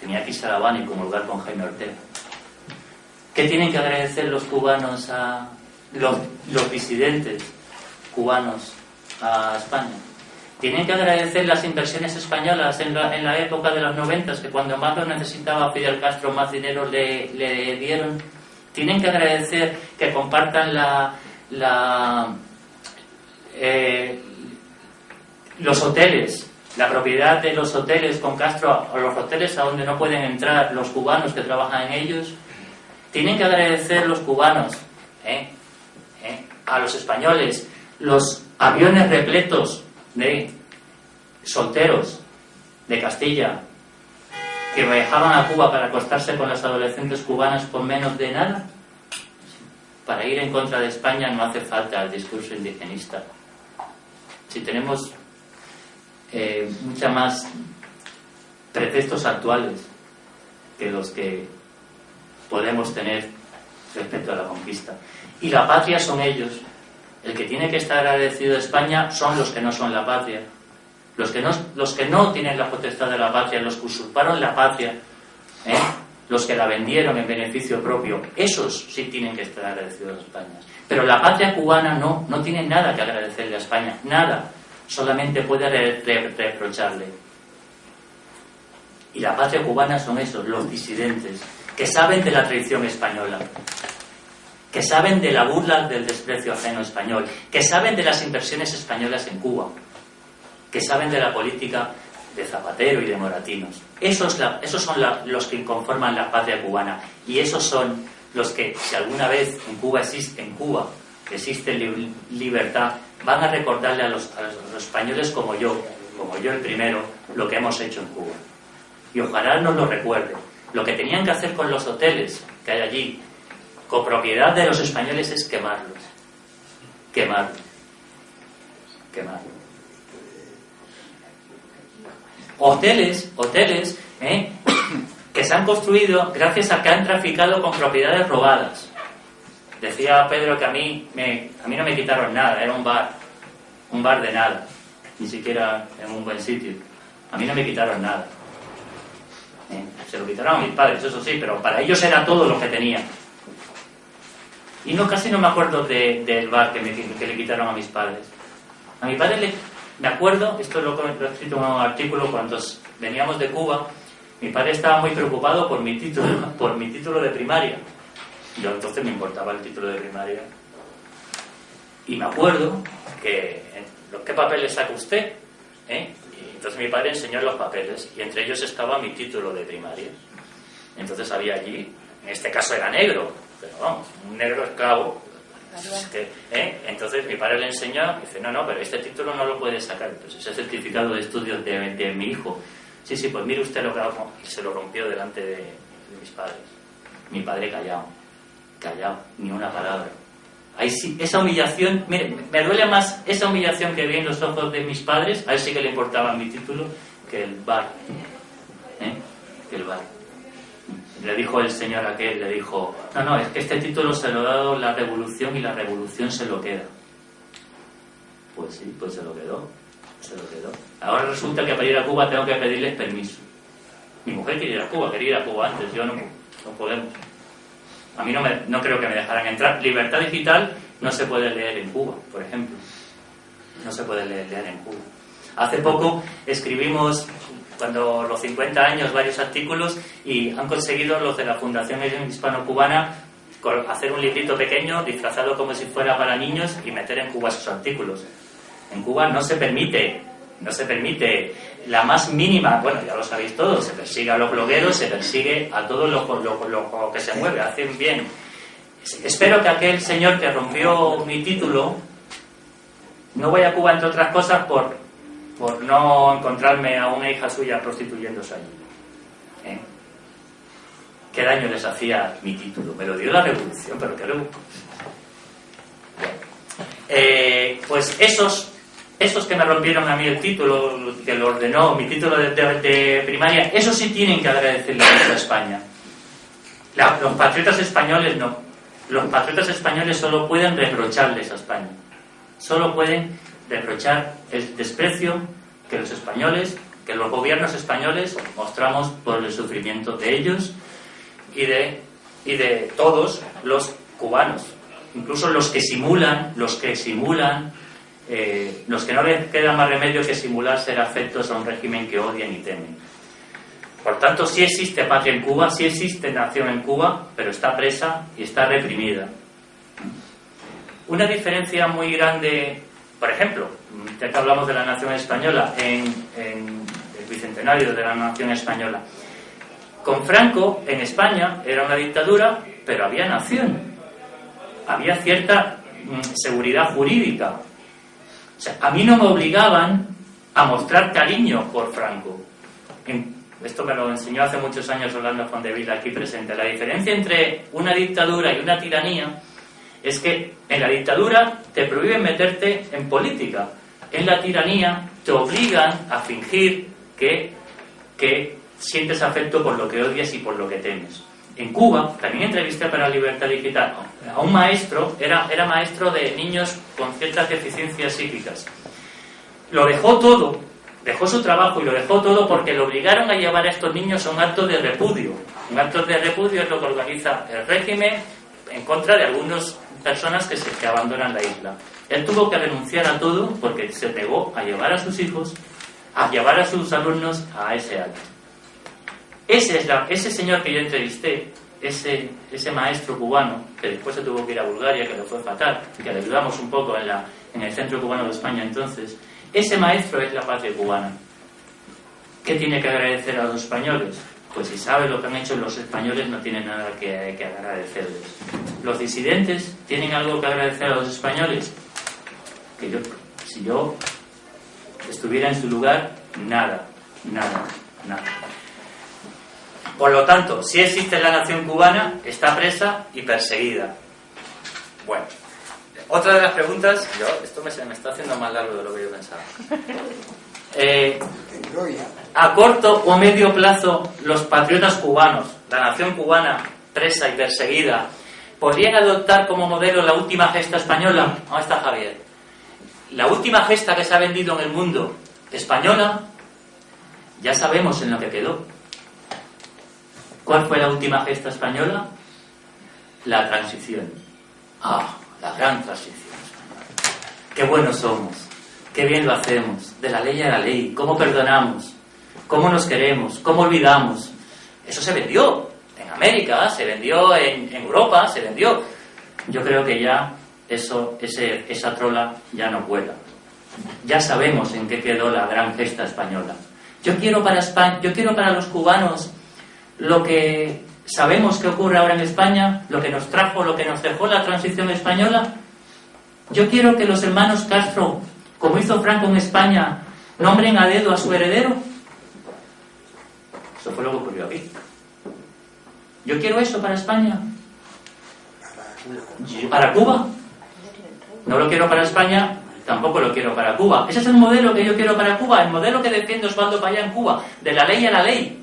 Tenía que irse a La Habana y comulgar con Jaime Ortega. ¿Qué tienen que agradecer los cubanos a los disidentes cubanos a España. Tienen que agradecer las inversiones españolas en la época de los 90, que cuando más lo necesitaba Fidel Castro, más dinero le dieron. Tienen que agradecer que compartan los hoteles, la propiedad de los hoteles con Castro, o los hoteles a donde no pueden entrar los cubanos que trabajan en ellos. Tienen que agradecer los cubanos a los españoles los aviones repletos de solteros de Castilla que viajaban a Cuba para acostarse con las adolescentes cubanas por menos de nada. Para ir en contra de España no hace falta el discurso indigenista. Si tenemos mucha más pretextos actuales que los que podemos tener respecto a la conquista. Y la patria son ellos. El que tiene que estar agradecido de España son los que no son la patria. Los que no tienen la potestad de la patria, los que usurparon la patria, los que la vendieron en beneficio propio, esos sí tienen que estar agradecidos a España. Pero la patria cubana no tiene nada que agradecerle a España, nada. Solamente puede reprocharle. Y la patria cubana son esos, los disidentes, que saben de la traición española, que saben de la burla del desprecio ajeno español, que saben de las inversiones españolas en Cuba, que saben de la política de Zapatero y de Moratinos. Esos son los que conforman la patria cubana, y esos son los que, si alguna vez en Cuba existe libertad, van a recordarle a los españoles como yo el primero, lo que hemos hecho en Cuba. Y ojalá nos lo recuerden. Lo que tenían que hacer con los hoteles que hay allí, copropiedad de los españoles, es quemarlos. Hoteles que se han construido gracias a que han traficado con propiedades robadas. Decía Pedro que a mí no me quitaron nada, era un bar de nada, ni siquiera en un buen sitio. A mí no me quitaron nada. Se lo quitaron a mis padres, eso sí, pero para ellos era todo lo que tenía. Y casi no me acuerdo del bar que le quitaron a mis padres. A mi padre me acuerdo, esto lo he escrito en un artículo cuando veníamos de Cuba. Mi padre estaba muy preocupado por mi título de primaria. Yo entonces me importaba el título de primaria. Y me acuerdo que ¿qué papeles saca usted? Y entonces mi padre enseñó los papeles, y entre ellos estaba mi título de primaria. Entonces había allí, en este caso era negro, pero vamos, un negro esclavo. Entonces mi padre le enseñó y dice, no, pero este título no lo puede sacar. Pues ese certificado de estudios de mi hijo. Sí, pues mire usted lo que hago. Y se lo rompió delante de mis padres. Mi padre callado, ni una palabra. Ahí sí, esa humillación, mire, me duele más esa humillación que vi en los ojos de mis padres, a él sí que le importaba mi título, que el bar. Que el bar. Le dijo el señor aquel, le dijo, no, es que este título se lo ha dado la revolución y la revolución se lo queda. Pues sí, pues se lo quedó. Ahora resulta que para ir a Cuba tengo que pedirles permiso. Mi mujer quería ir a Cuba antes, yo no podemos. A mí no creo que me dejaran entrar. Libertad digital no se puede leer en Cuba, por ejemplo. No se puede leer en Cuba. Hace poco escribimos, cuando los 50 años, varios artículos, y han conseguido los de la Fundación Hispano-Cubana hacer un librito pequeño, disfrazado como si fuera para niños, y meter en Cuba esos artículos. En Cuba no se permite la más mínima, bueno, ya lo sabéis todos, se persigue a los blogueros, se persigue a todo lo que se mueve, hacen bien. Espero que aquel señor que rompió mi título no vaya a Cuba, entre otras cosas, por no encontrarme a una hija suya prostituyéndose allí. ¿Qué daño les hacía mi título? Me lo dio la revolución, pero qué revolución. Pues esos que me rompieron a mí el título, que lo ordenó, mi título de primaria, esos sí tienen que agradecerle a España. Los patriotas españoles no. Los patriotas españoles solo pueden reprocharles a España. Solo pueden reprochar el desprecio que los españoles, que los gobiernos españoles mostramos por el sufrimiento de ellos y de todos los cubanos, incluso los que simulan los que no les queda más remedio que simular ser afectos a un régimen que odian y temen. Por tanto, sí existe patria en Cuba, sí existe nación en Cuba, pero está presa y está reprimida. Una diferencia muy grande, por ejemplo, ya que hablamos de la nación española, en el bicentenario de la nación española, con Franco, en España, era una dictadura, pero había nación. Había cierta seguridad jurídica. O sea, a mí no me obligaban a mostrar cariño por Franco. Esto me lo enseñó hace muchos años Orlando Fondevila, aquí presente. La diferencia entre una dictadura y una tiranía es que en la dictadura te prohíben meterte en política. En la tiranía te obligan a fingir que sientes afecto por lo que odias y por lo que temes. En Cuba, también entrevisté para Libertad Digital a un maestro, era maestro de niños con ciertas deficiencias psíquicas. Lo dejó todo, dejó su trabajo y lo dejó todo porque lo obligaron a llevar a estos niños a un acto de repudio. Un acto de repudio es lo que organiza el régimen en contra de algunas personas que abandonan la isla. Él tuvo que renunciar a todo porque se negó a llevar a sus hijos, a llevar a sus alumnos a ese acto. Ese señor que yo entrevisté, ese maestro cubano, que después se tuvo que ir a Bulgaria, que le fue fatal, que le ayudamos un poco en el Centro Cubano de España entonces, ese maestro es la patria cubana. ¿Qué tiene que agradecer a los españoles? Pues si sabe lo que han hecho los españoles, no tiene nada que agradecerles. ¿Los disidentes tienen algo que agradecer a los españoles? Si yo estuviera en su lugar, nada. Por lo tanto, si existe la nación cubana, está presa y perseguida. Bueno, otra de las preguntas, esto se me está haciendo más largo de lo que yo pensaba. A corto o medio plazo, los patriotas cubanos, la nación cubana presa y perseguida, ¿podrían adoptar como modelo la última gesta española? ¿Dónde está Javier? La última gesta que se ha vendido en el mundo española, ya sabemos en lo que quedó. ¿Cuál fue la última gesta española? La transición. La gran transición española. Qué buenos somos, qué bien lo hacemos, de la ley a la ley, cómo perdonamos, cómo nos queremos, cómo olvidamos. Eso se vendió en América, se vendió en Europa, se vendió. Yo creo que ya esa trola ya no vuela. Ya sabemos en qué quedó la gran gesta española. Yo quiero para los cubanos lo que sabemos que ocurre ahora en España, lo que nos trajo, lo que nos dejó la transición española. Yo quiero que los hermanos Castro, como hizo Franco en España, nombren a dedo a su heredero. Eso fue lo que ocurrió aquí. Yo quiero eso para España. ¿Para Cuba? No lo quiero para España, tampoco lo quiero para Cuba. Ese es el modelo que yo quiero para Cuba, el modelo que defiende Osvaldo Payá en Cuba, de la ley a la ley.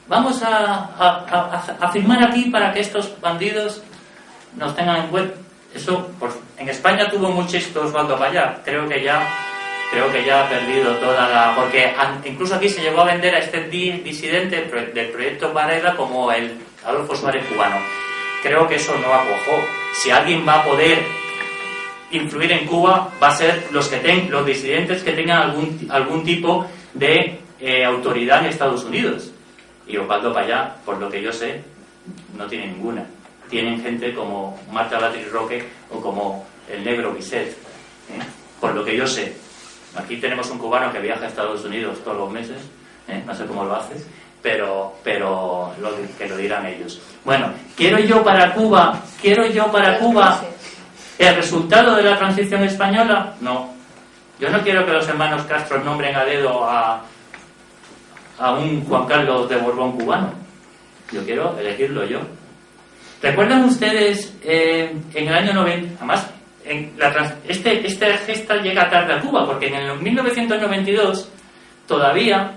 Vamos a firmar aquí para que estos bandidos nos tengan en cuenta. Eso, en España tuvo mucho éxito Osvaldo Payá. Creo que ya ha perdido toda la... Porque incluso aquí se llegó a vender a este disidente del proyecto Varela como el Adolfo Suárez cubano. Creo que eso no acuajó. Si alguien va a poder influir en Cuba, va a ser los disidentes que tengan algún tipo de autoridad en Estados Unidos. Y Osvaldo Payá, por lo que yo sé, no tiene ninguna. Tienen gente como Marta Beatriz Roque o como el negro Bisset, por lo que yo sé. Aquí tenemos un cubano que viaja a Estados Unidos todos los meses, no sé cómo lo hace, pero que lo dirán ellos. Bueno, ¿quiero yo para Cuba el resultado de la transición española? No. Yo no quiero que los hermanos Castro nombren a dedo a un Juan Carlos de Borbón cubano. Yo quiero elegirlo yo. ¿Recuerdan ustedes en el año 90? Además, esta gesta llega tarde a Cuba, porque en el 1992 todavía,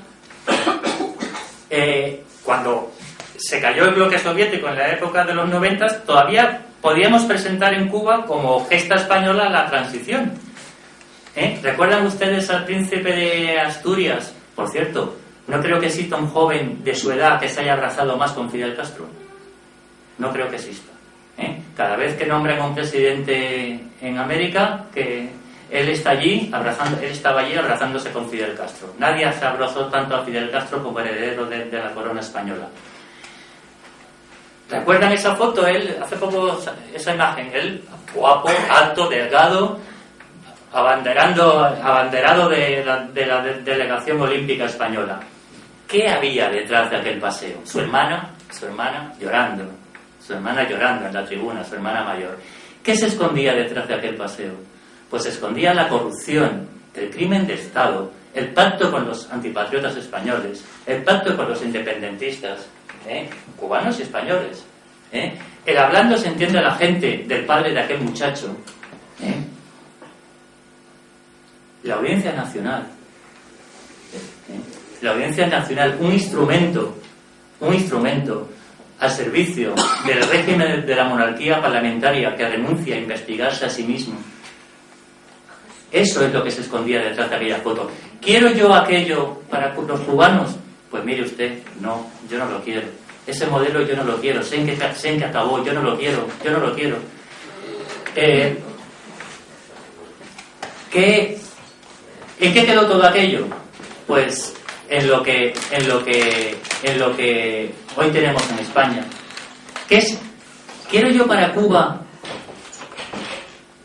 cuando se cayó el bloque soviético en la época de los 90, todavía podíamos presentar en Cuba como gesta española la transición. ¿Recuerdan ustedes al príncipe de Asturias? Por cierto, no creo que exista un joven de su edad que se haya abrazado más con Fidel Castro. No creo que exista. Cada vez que nombran a un presidente en América, que Él estaba allí abrazándose con Fidel Castro. Nadie se abrazó tanto a Fidel Castro como heredero de la corona española. ¿Recuerdan esa foto? Él, hace poco, esa imagen, él guapo, alto, delgado, abanderado de la delegación olímpica española. ¿Qué había detrás de aquel paseo? Su hermana llorando en la tribuna, su hermana mayor. ¿Qué se escondía detrás de aquel paseo? Pues se escondía la corrupción, el crimen de Estado, el pacto con los antipatriotas españoles, el pacto con los independentistas, cubanos y españoles. El hablando se entiende a la gente del padre de aquel muchacho. La Audiencia Nacional. La Audiencia Nacional, un instrumento al servicio del régimen de la monarquía parlamentaria que renuncia a investigarse a sí mismo. Eso es lo que se escondía detrás de aquella foto. ¿Quiero yo aquello para los cubanos? Pues mire usted, no, yo no lo quiero. Ese modelo yo no lo quiero. Sé en que acabó, yo no lo quiero. ¿En qué quedó todo aquello? Pues en lo que hoy tenemos en España. ¿Quiero yo para Cuba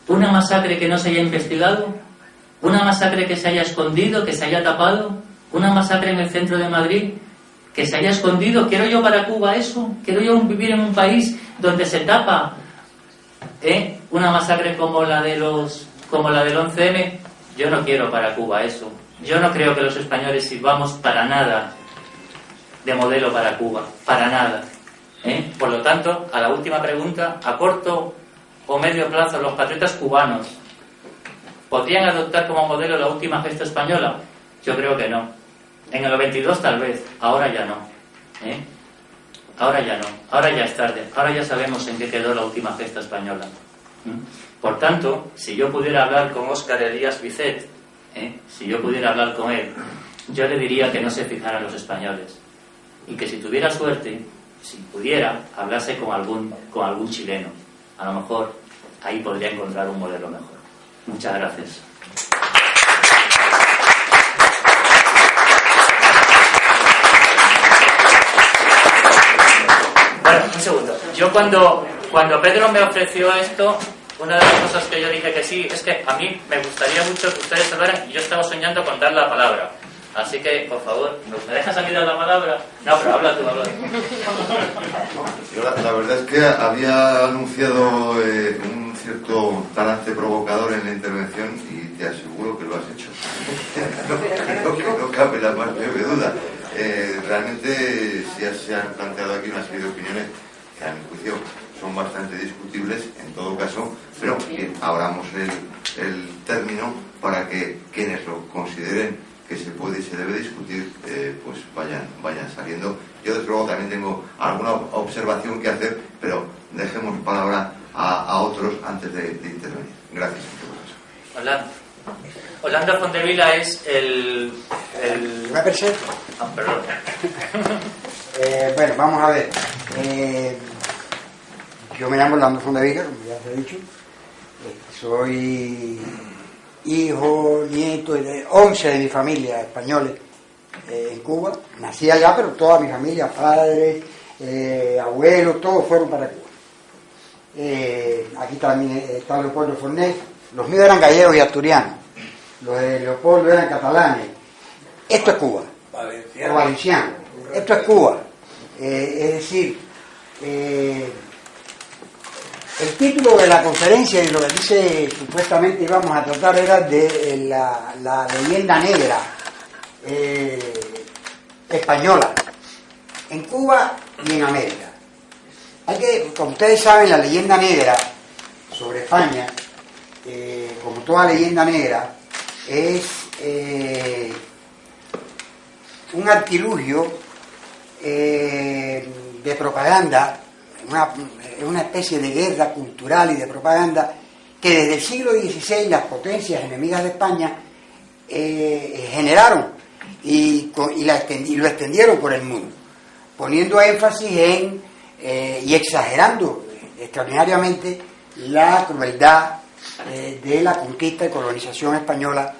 una masacre que no se haya investigado? ¿Una masacre que se haya escondido, que se haya tapado? ¿Una masacre en el centro de Madrid que se haya escondido? ¿Quiero yo para Cuba eso? ¿Quiero yo vivir en un país donde se tapa una masacre como la del 11M? Yo no quiero para Cuba eso. Yo no creo que los españoles sirvamos para nada de modelo para Cuba, para nada. Por lo tanto, a la última pregunta, a corto o medio plazo, los patriotas cubanos ¿podrían adoptar como modelo la última gesta española? Yo creo que no. En el 92 tal vez, ahora ya no. Ahora ya no, ahora ya es tarde, ahora ya sabemos en qué quedó la última gesta española. Por tanto, si yo pudiera hablar con Óscar Elías Bicet, si yo pudiera hablar con él, yo le diría que no se fijaran los españoles y que si tuviera suerte, si pudiera, hablase con algún chileno. A lo mejor ahí podría encontrar un modelo mejor. Muchas gracias. Bueno, un segundo. Yo cuando Pedro me ofreció esto, una de las cosas que yo dije que sí, es que a mí me gustaría mucho que ustedes hablaran y yo estaba soñando con dar la palabra. Así que, por favor, ¿me dejas salir a la palabra? No, pero habla tú. Yo la verdad es que había anunciado un cierto talante provocador en la intervención y te aseguro que lo has hecho. No cabe la más leve duda. Realmente se han planteado aquí una serie de opiniones que a mi juicio son bastante discutibles en todo caso, pero bien, abramos el término para que quienes lo consideren que se puede y se debe discutir, pues vayan saliendo. Yo desde luego también tengo alguna observación que hacer, pero dejemos palabra a otros antes de intervenir. Gracias. Orlando Fontevila es el... ¿Me presento? Ah, perdón. Bueno, vamos a ver. Yo me llamo Orlando Fontevila, como ya se ha dicho. Soy hijo, nieto de 11 de mi familia españoles en Cuba. Nací allá, pero toda mi familia, padres, abuelos, todos fueron para Cuba. Aquí también está Leopoldo Fornés. Los míos eran gallegos y asturianos. Los de Leopoldo eran catalanes. Esto es Cuba. O valenciano. Esto es Cuba. Es decir, el título de la conferencia y lo que dice supuestamente íbamos a tratar era de la leyenda negra española en Cuba y en América. Como ustedes saben, la leyenda negra sobre España, como toda leyenda negra, es un artilugio de propaganda, una especie de guerra cultural y de propaganda que desde el siglo XVI las potencias enemigas de España generaron y lo extendieron por el mundo, poniendo énfasis y exagerando extraordinariamente la crueldad de la conquista y colonización española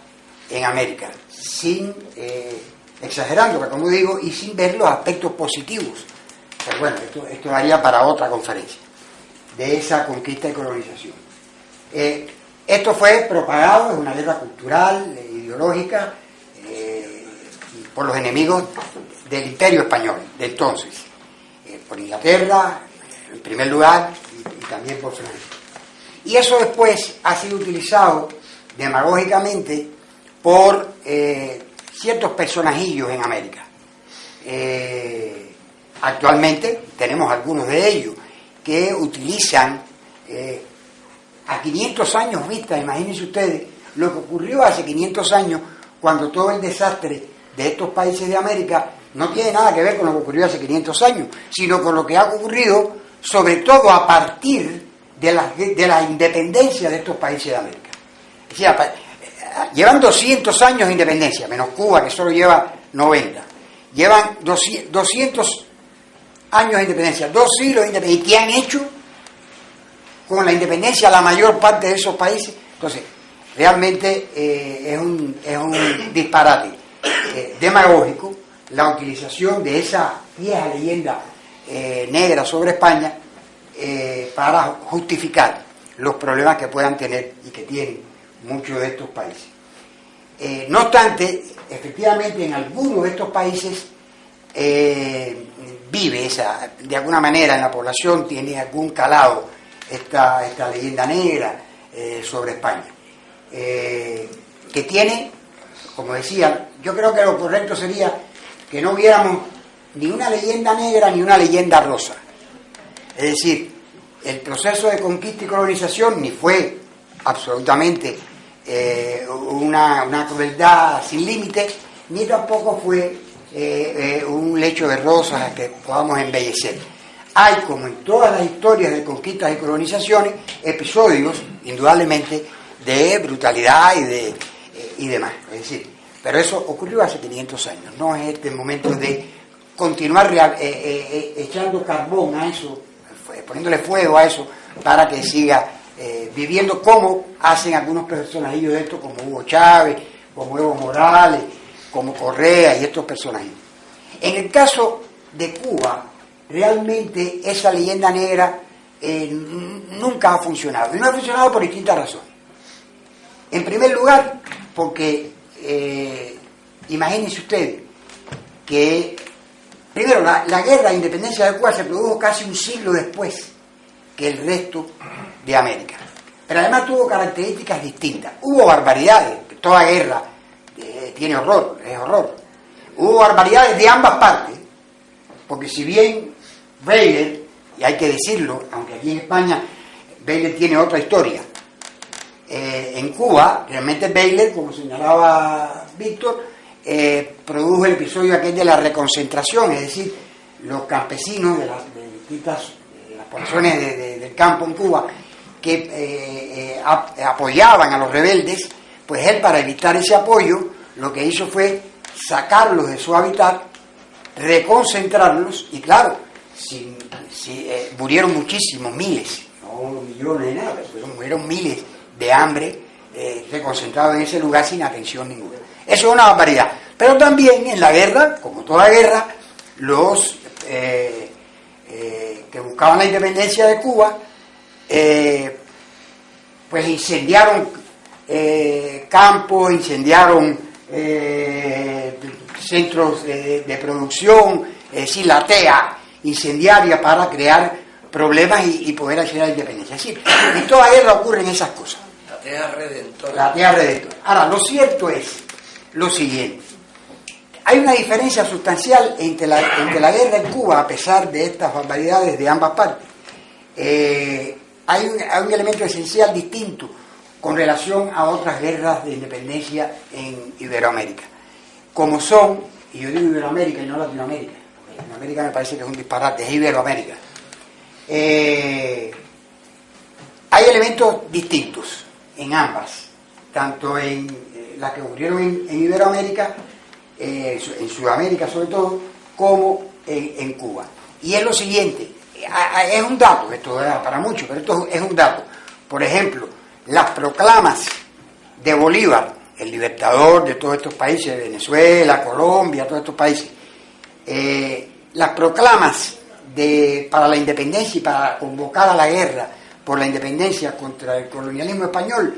en América, sin exagerando, como digo, y sin ver los aspectos positivos. Pero bueno, esto daría para otra conferencia de esa conquista y colonización. Esto fue propagado, es una guerra cultural, ideológica, por los enemigos del Imperio Español de entonces, por Inglaterra en primer lugar y también por Francia. Y eso después ha sido utilizado demagógicamente por ciertos personajillos en América. Actualmente tenemos algunos de ellos que utilizan a 500 años vista, imagínense ustedes lo que ocurrió hace 500 años, cuando todo el desastre de estos países de América no tiene nada que ver con lo que ocurrió hace 500 años, sino con lo que ha ocurrido sobre todo a partir de la independencia de estos países de América. Es decir, llevan 200 años de independencia, menos Cuba, que solo lleva 90. Llevan 200 años de independencia, 2 siglos de independencia. ¿Y qué han hecho con la independencia la mayor parte de esos países? Entonces, realmente es un disparate demagógico la utilización de esa vieja leyenda negra sobre España para justificar los problemas que puedan tener y que tienen muchos de estos países. No obstante, efectivamente en algunos de estos países vive de alguna manera en la población, tiene algún calado esta leyenda negra sobre España, que tiene, como decía, yo creo que lo correcto sería que no viéramos ni una leyenda negra ni una leyenda rosa. Es decir, el proceso de conquista y colonización ni fue absolutamente una crueldad sin límite, ni tampoco fue un lecho de rosas que podamos embellecer. Hay, como en todas las historias de conquistas y colonizaciones, episodios, indudablemente, de brutalidad y demás. Es decir, pero eso ocurrió hace 500 años. No es este momento de continuar echando carbón a eso, poniéndole fuego a eso, para que siga viviendo como hacen algunos personajillos de estos, como Hugo Chávez, como Evo Morales, como Correa y estos personajes. En el caso de Cuba, realmente esa leyenda negra nunca ha funcionado. Y no ha funcionado por distintas razones. En primer lugar, porque imagínense ustedes que, primero, la guerra de independencia de Cuba se produjo casi un siglo después que el resto de América. Pero además tuvo características distintas. Hubo barbaridades, toda guerra tiene horror, es horror. Hubo barbaridades de ambas partes, porque si bien Baylor, y hay que decirlo, aunque aquí en España Baylor tiene otra historia, en Cuba, realmente Baylor, como señalaba Víctor, produjo el episodio aquel de la reconcentración, es decir, los campesinos de distintas las poblaciones del campo en Cuba que apoyaban a los rebeldes, pues él, para evitar ese apoyo, lo que hizo fue sacarlos de su hábitat, reconcentrarlos, y claro, murieron muchísimos, miles, no millones de nada, pero murieron miles de hambre, reconcentrados en ese lugar sin atención ninguna. Eso es una barbaridad. Pero también en la guerra, como toda guerra, los que buscaban la independencia de Cuba, pues incendiaron campos, incendiaron centros de producción, es decir, la tea incendiaria para crear problemas y poder acceder a la independencia. Es decir, en toda guerra ocurren esas cosas. La tea redentora. La tea redentora. Ahora, lo cierto es lo siguiente. Hay una diferencia sustancial entre la guerra en Cuba, a pesar de estas barbaridades de ambas partes. Hay un elemento esencial distinto con relación a otras guerras de independencia en Iberoamérica. Como son, y yo digo Iberoamérica y no Latinoamérica, porque Latinoamérica me parece que es un disparate, es Iberoamérica. Hay elementos distintos en ambas, tanto en las que ocurrieron en Iberoamérica, en Sudamérica sobre todo, como en Cuba. Y es lo siguiente, es un dato, esto es para muchos, pero esto es un dato. Por ejemplo, las proclamas de Bolívar, el libertador de todos estos países, de Venezuela, Colombia, todos estos países, las proclamas para la independencia y para convocar a la guerra por la independencia contra el colonialismo español,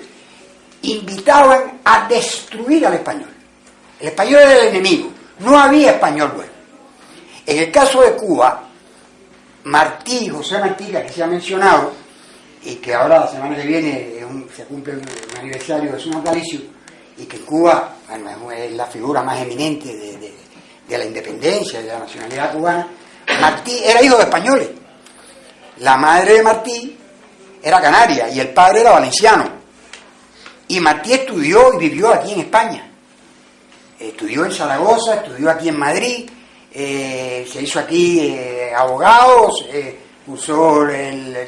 invitaban a destruir al español. El español era el enemigo, no había español bueno. En el caso de Cuba, José Martí, que se ha mencionado, y que ahora la semana que viene se cumple el aniversario de su natalicio, y que en Cuba, bueno, es la figura más eminente de la independencia, de la nacionalidad cubana. Martí era hijo de españoles. La madre de Martí era canaria y el padre era valenciano. Y Martí estudió y vivió aquí en España. Estudió en Zaragoza, estudió aquí en Madrid, se hizo aquí abogado, cursó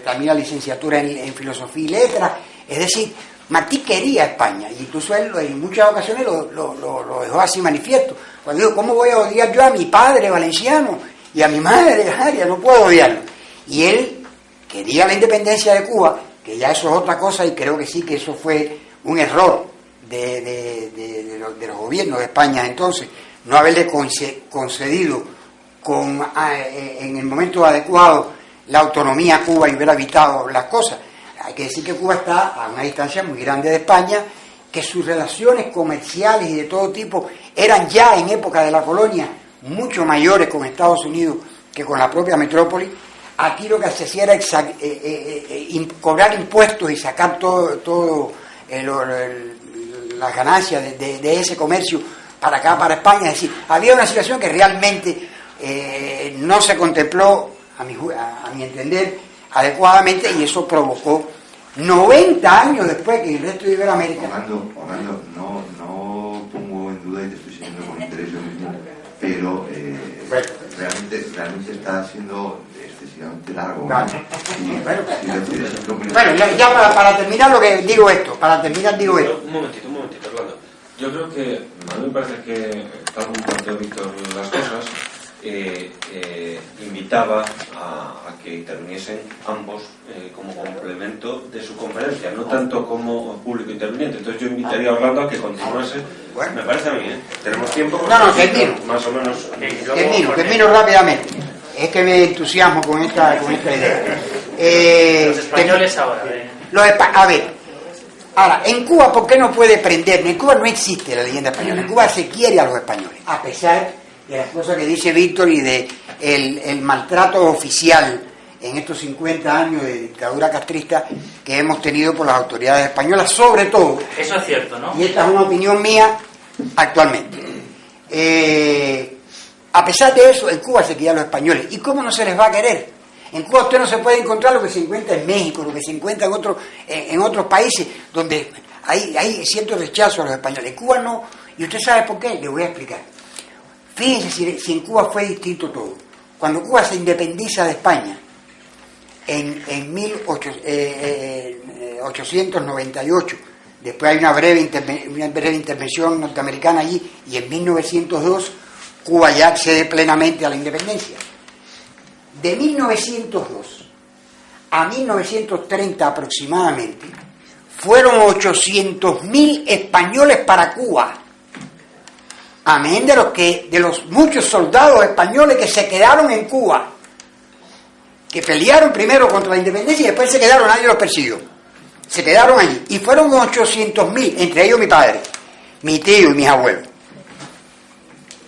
también la licenciatura en filosofía y letras. Es decir, Martí quería España, y incluso él en muchas ocasiones lo dejó así manifiesto. Cuando dijo, ¿cómo voy a odiar yo a mi padre valenciano y a mi madre canaria? No puedo odiarlo. Y él quería la independencia de Cuba, que ya eso es otra cosa, y creo que sí, que eso fue un error de los gobiernos de España entonces, no haberle concedido en el momento adecuado la autonomía a Cuba y hubiera evitado las cosas. Hay que decir que Cuba está a una distancia muy grande de España, que sus relaciones comerciales y de todo tipo eran ya en época de la colonia mucho mayores con Estados Unidos que con la propia metrópoli. Aquí lo que se hacía era cobrar impuestos y sacar todo las ganancias de ese comercio para acá, para España. Es decir, había una situación que realmente no se contempló, a mi entender, adecuadamente, y eso provocó 90 años después que el resto de Iberoamérica. Orlando, no pongo en duda y te estoy siguiendo con interés yo mismo, pero realmente está siendo excesivamente largo. Bueno, ya para terminar digo esto. Un momentito, Orlando. Yo creo que, a mí me parece que, tal como planteó Víctor las cosas, invitaba a que interviniesen ambos como complemento de su conferencia, no tanto como público interviniente. Entonces yo invitaría a Orlando a que continuase. Bueno, me parece a mí, tenemos tiempo. Termino. Más o menos. Termino rápidamente. Es que me entusiasmo con esta idea. Los españoles ahora. A ver. Ahora, en Cuba, ¿por qué no puede prender? En Cuba no existe la leyenda española. En Cuba se quiere a los españoles, a pesar de las cosas que dice Víctor y de el maltrato oficial en estos 50 años de dictadura castrista que hemos tenido por las autoridades españolas, sobre todo. Eso es cierto, ¿no? Y esta es una opinión mía actualmente. A pesar de eso, en Cuba se quiere a los españoles. ¿Y cómo no se les va a querer? En Cuba usted no se puede encontrar lo que se encuentra en México, lo que se encuentra en otros países donde hay cierto rechazo a los españoles. En Cuba no, y usted sabe por qué, le voy a explicar. Fíjense si en Cuba fue distinto todo. Cuando Cuba se independiza de España, en 1898, después hay una breve intervención norteamericana allí, y en 1902 Cuba ya accede plenamente a la independencia. De 1902 a 1930 aproximadamente, fueron 800.000 españoles para Cuba, amén de los muchos soldados españoles que se quedaron en Cuba, que pelearon primero contra la independencia y después se quedaron, nadie los persiguió, se quedaron allí, y fueron 800.000, entre ellos mi padre, mi tío y mis abuelos.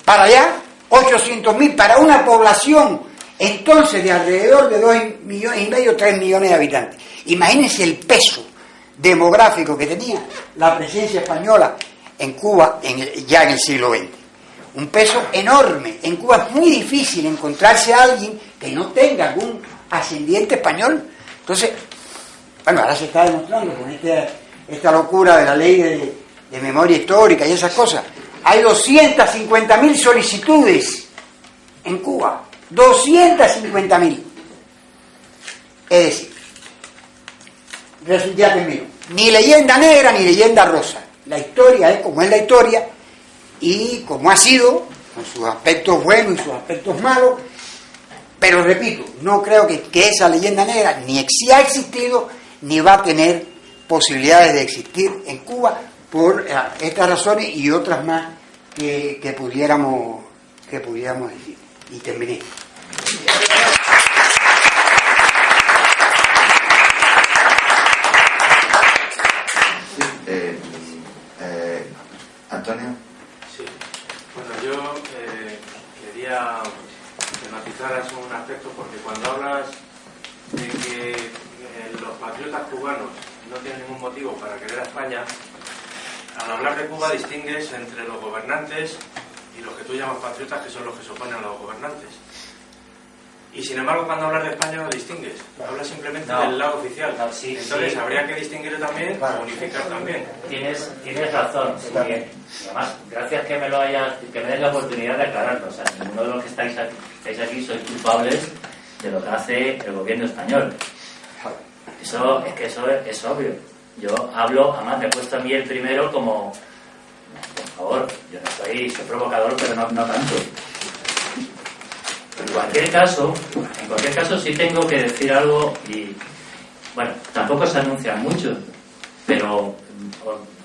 Para allá, 800.000, para una población entonces de alrededor de 2,5 millones, 3 millones de habitantes. Imagínense el peso demográfico que tenía la presencia española en Cuba ya en el siglo XX. Un peso enorme. En Cuba es muy difícil encontrarse a alguien que no tenga algún ascendiente español. Entonces, bueno, ahora se está demostrando con esta locura de la ley de memoria histórica y esas cosas. Hay 250.000 solicitudes en Cuba. 250.000. Es decir, ya termino. Ni leyenda negra ni leyenda rosa. La historia es como es la historia y como ha sido, con sus aspectos buenos y sus aspectos malos. Pero repito, no creo que esa leyenda negra ni ha existido ni va a tener posibilidades de existir en Cuba por estas razones y otras más que pudiéramos decir. Y terminé. Antonio. Sí. Bueno, yo quería que matizaras un aspecto, porque cuando hablas de que los patriotas cubanos no tienen ningún motivo para querer a España, al hablar de Cuba distingues entre los gobernantes y los que tú llamas patriotas, que son los que se oponen a los gobernantes. Y sin embargo, cuando hablas de España no distingues, hablas simplemente del lado oficial. No, sí, entonces sí. Habría que distinguir también, Claro. unificar también. Tienes razón. Sí. Y además, gracias que me des la oportunidad de aclararlo. O sea, ninguno de los que estáis aquí sois culpables de lo que hace el gobierno español. Eso es obvio. Yo hablo, además me he puesto a mí el primero como, por favor, yo no soy provocador, pero no tanto. En cualquier caso sí tengo que decir algo, y bueno, tampoco se anuncian mucho, pero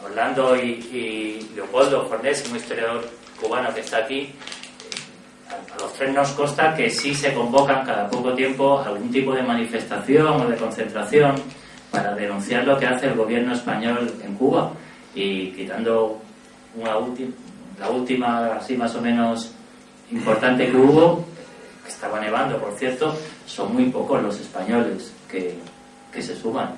Orlando y Leopoldo Fornés, un historiador cubano que está aquí, a los tres nos consta que sí se convocan cada poco tiempo algún tipo de manifestación o de concentración para denunciar lo que hace el gobierno español en Cuba, y quitando la última así más o menos importante que hubo, que estaba nevando, por cierto, son muy pocos los españoles que se suman.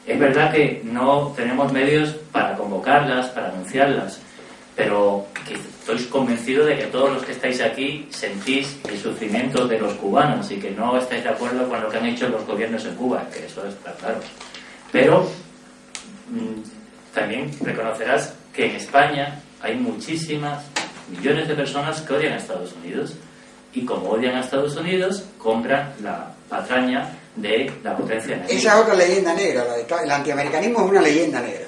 Es verdad que no tenemos medios para convocarlas, para anunciarlas, pero que estoy convencido de que todos los que estáis aquí sentís el sufrimiento de los cubanos y que no estáis de acuerdo con lo que han hecho los gobiernos en Cuba, que eso está claro. Pero también reconocerás que en España hay muchísimas, millones de personas que odian a Estados Unidos, y como odian a Estados Unidos, compran la patraña de la potencia enemiga. Esa es otra leyenda negra, el antiamericanismo es una leyenda negra.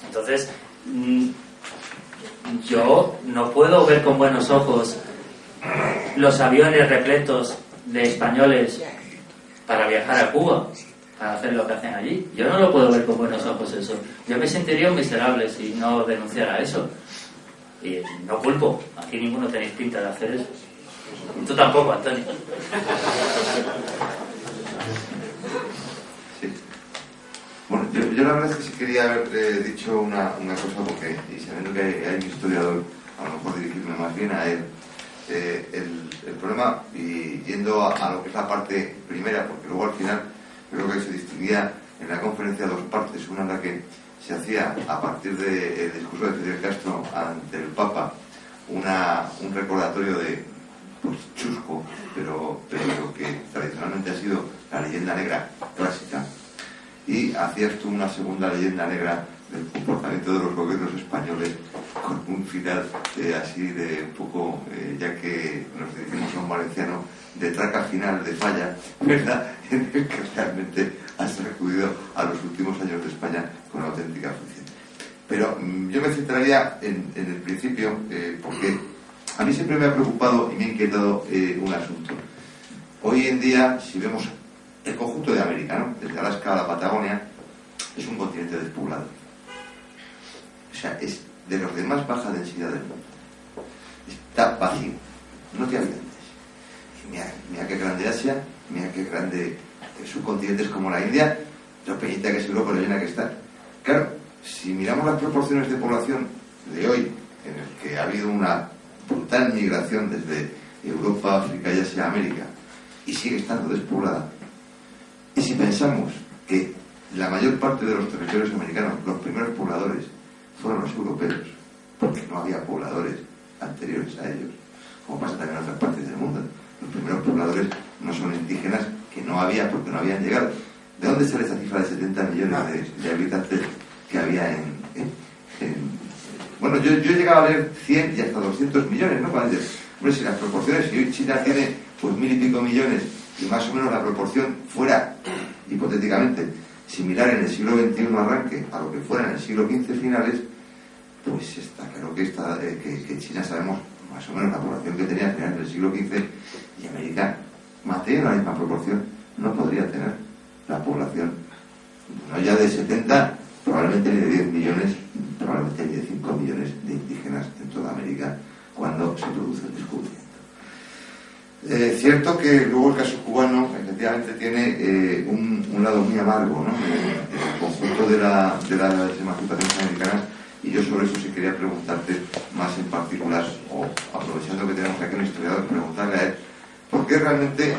Entonces, yo no puedo ver con buenos ojos los aviones repletos de españoles para viajar a Cuba, para hacer lo que hacen allí. Yo no lo puedo ver con buenos ojos eso. Yo me sentiría un miserable si no denunciara eso. Y no culpo, aquí ninguno tenéis pinta de hacer eso. Y tú tampoco, Antonio. Sí. Bueno, yo la verdad es que sí quería haber dicho una cosa, porque, y sabiendo que hay un historiador, a lo mejor dirigirme más bien a él. El problema, y yendo a lo que es la parte primera, porque luego al final creo que se distinguía en la conferencia dos partes, una en la que se hacía a partir del discurso de Fidel Castro ante el Papa un recordatorio de pues chusco, pero que tradicionalmente ha sido la leyenda negra clásica, y hacías tú una segunda leyenda negra del comportamiento de los gobiernos españoles con un final así de un poco, ya que nos dirigimos a un valenciano, de traca final, de falla, ¿verdad?, en el que realmente has sacudido a los últimos años de España con auténtica función. Pero yo me centraría en el principio, porque a mí siempre me ha preocupado y me ha inquietado un asunto. Hoy en día, si vemos el conjunto de América, ¿no?, desde Alaska a la Patagonia, es un continente despoblado. O sea, es de los de más baja densidad del mundo. Está vacío, no tiene habitantes. Mira qué grande Asia, mira qué grande subcontinentes como la India, lo pequeñita que es Europa, lo llena que está. Claro, si miramos las proporciones de población de hoy, en el que ha habido una brutal migración desde Europa, África y Asia a América, y sigue estando despoblada, y si pensamos que la mayor parte de los territorios americanos, los primeros pobladores, fueron los europeos, porque no había pobladores anteriores a ellos, como pasa también en otras partes del mundo. Los primeros pobladores no son indígenas, que no había porque no habían llegado. ¿De dónde sale esa cifra de 70 millones de habitantes que había bueno, yo he llegado a leer 100 y hasta 200 millones, ¿no? Hombre, si las proporciones, si hoy China tiene pues 1000 y pico millones, y más o menos la proporción fuera, hipotéticamente, similar en el siglo XXI arranque a lo que fuera en el siglo XV finales, pues está claro que China, sabemos más o menos la población que tenía a finales del siglo XV, y América, manteniendo la misma proporción, no podría tener la población no ya de 70, probablemente ni de 10 millones, probablemente ni de 5 millones de indígenas en toda América cuando se produce el descubrimiento. Cierto que luego el caso cubano efectivamente tiene un lado muy amargo, ¿no? En el conjunto de las emancipaciones americanas, y yo sobre eso sí quería preguntarte más en particular, o aprovechando que tenemos aquí un historiador, preguntarle a él por qué realmente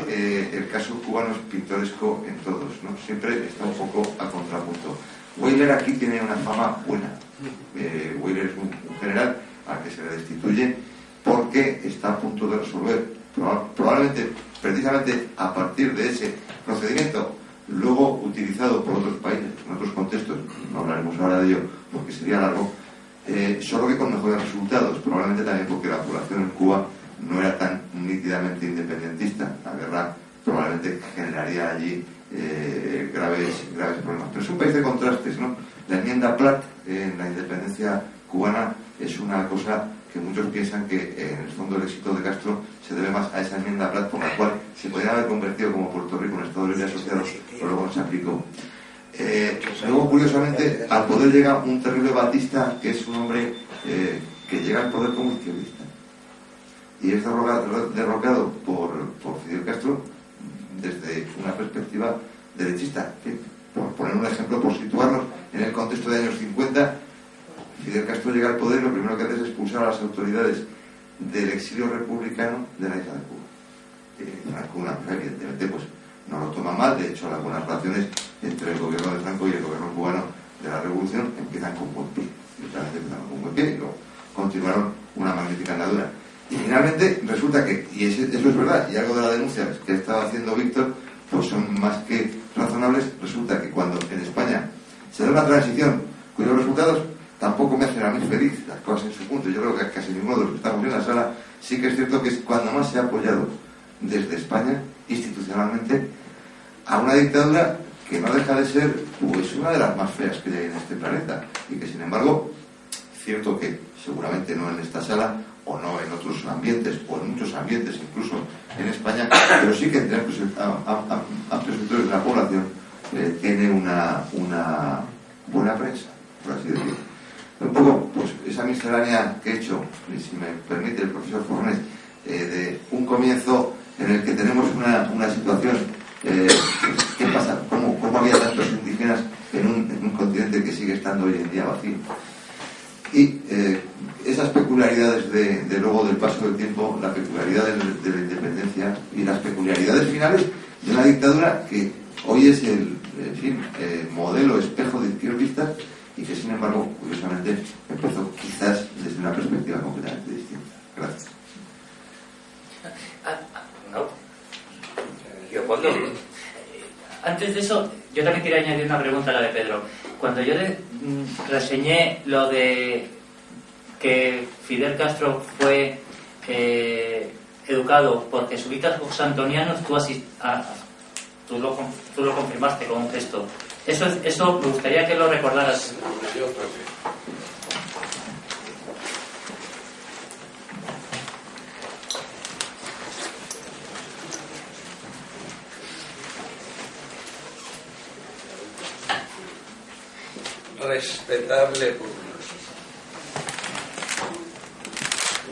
el caso cubano es pintoresco en todos, ¿no? Siempre está un poco a contrapunto. Weyler aquí tiene una fama buena. Weyler es un general al que se le destituye porque está a punto de resolver, probablemente precisamente a partir de ese procedimiento, luego utilizado por otros países, en otros contextos, no hablaremos ahora de ello porque sería largo, solo que con mejores resultados, probablemente también porque la población en Cuba no era tan nítidamente independentista. La guerra probablemente generaría allí graves problemas. Pero es un país de contrastes, ¿no? La enmienda Platt en la independencia cubana es una cosa que muchos piensan que en el fondo el éxito de Castro se debe más a esa enmienda Platt, por la cual se podría haber convertido como Puerto Rico en Estado Libre Asociado, pero luego no se aplicó. Luego, curiosamente, al poder llega un terrible Batista, que es un hombre que llega al poder como izquierdista. Y es derrocado por Fidel Castro desde una perspectiva derechista. Por poner un ejemplo, por situarnos en el contexto de años 50, Fidel Castro llega al poder y lo primero que hace es expulsar a las autoridades del exilio republicano de la isla de Cuba. Franco, evidentemente, pues no lo toma mal. De hecho, las buenas relaciones entre el gobierno de Franco y el gobierno cubano de la revolución empiezan con buen pie. Y luego continuaron una magnífica andadura. Y finalmente resulta que, y eso es verdad, y algo de la denuncia que estaba haciendo Víctor, pues son más que razonables. Resulta que cuando en España se da una transición cuyos resultados tampoco me hacen a mí feliz, las cosas en su punto, yo creo que casi ninguno de los que estamos en la sala, sí que es cierto que es cuando más se ha apoyado desde España, institucionalmente, a una dictadura que no deja de ser pues una de las más feas que hay en este planeta, y que sin embargo, cierto que seguramente no en esta sala, o no en otros ambientes, o en muchos ambientes, incluso en España, pero sí que entre amplios sectores de la población tiene una buena prensa, por así decirlo. Un poco, pues, esa miscelánea que he hecho, y si me permite el profesor Fornés, de un comienzo en el que tenemos una situación, ¿qué pasa? ¿Cómo había tantos indígenas en un continente que sigue estando hoy en día vacío? Y esas peculiaridades de luego del paso del tiempo, la peculiaridad de la independencia y las peculiaridades finales de una dictadura que hoy es el modelo espejo de izquierdistas, y que sin embargo, curiosamente, empezó quizás desde una perspectiva completamente distinta. Gracias. No. Yo cuando... Antes de eso, yo también quería añadir una pregunta a la de Pedro. Cuando yo reseñé lo de que Fidel Castro fue educado por jesuitas santonianos, tú lo confirmaste con un gesto. Eso me gustaría que lo recordaras. Respetable público.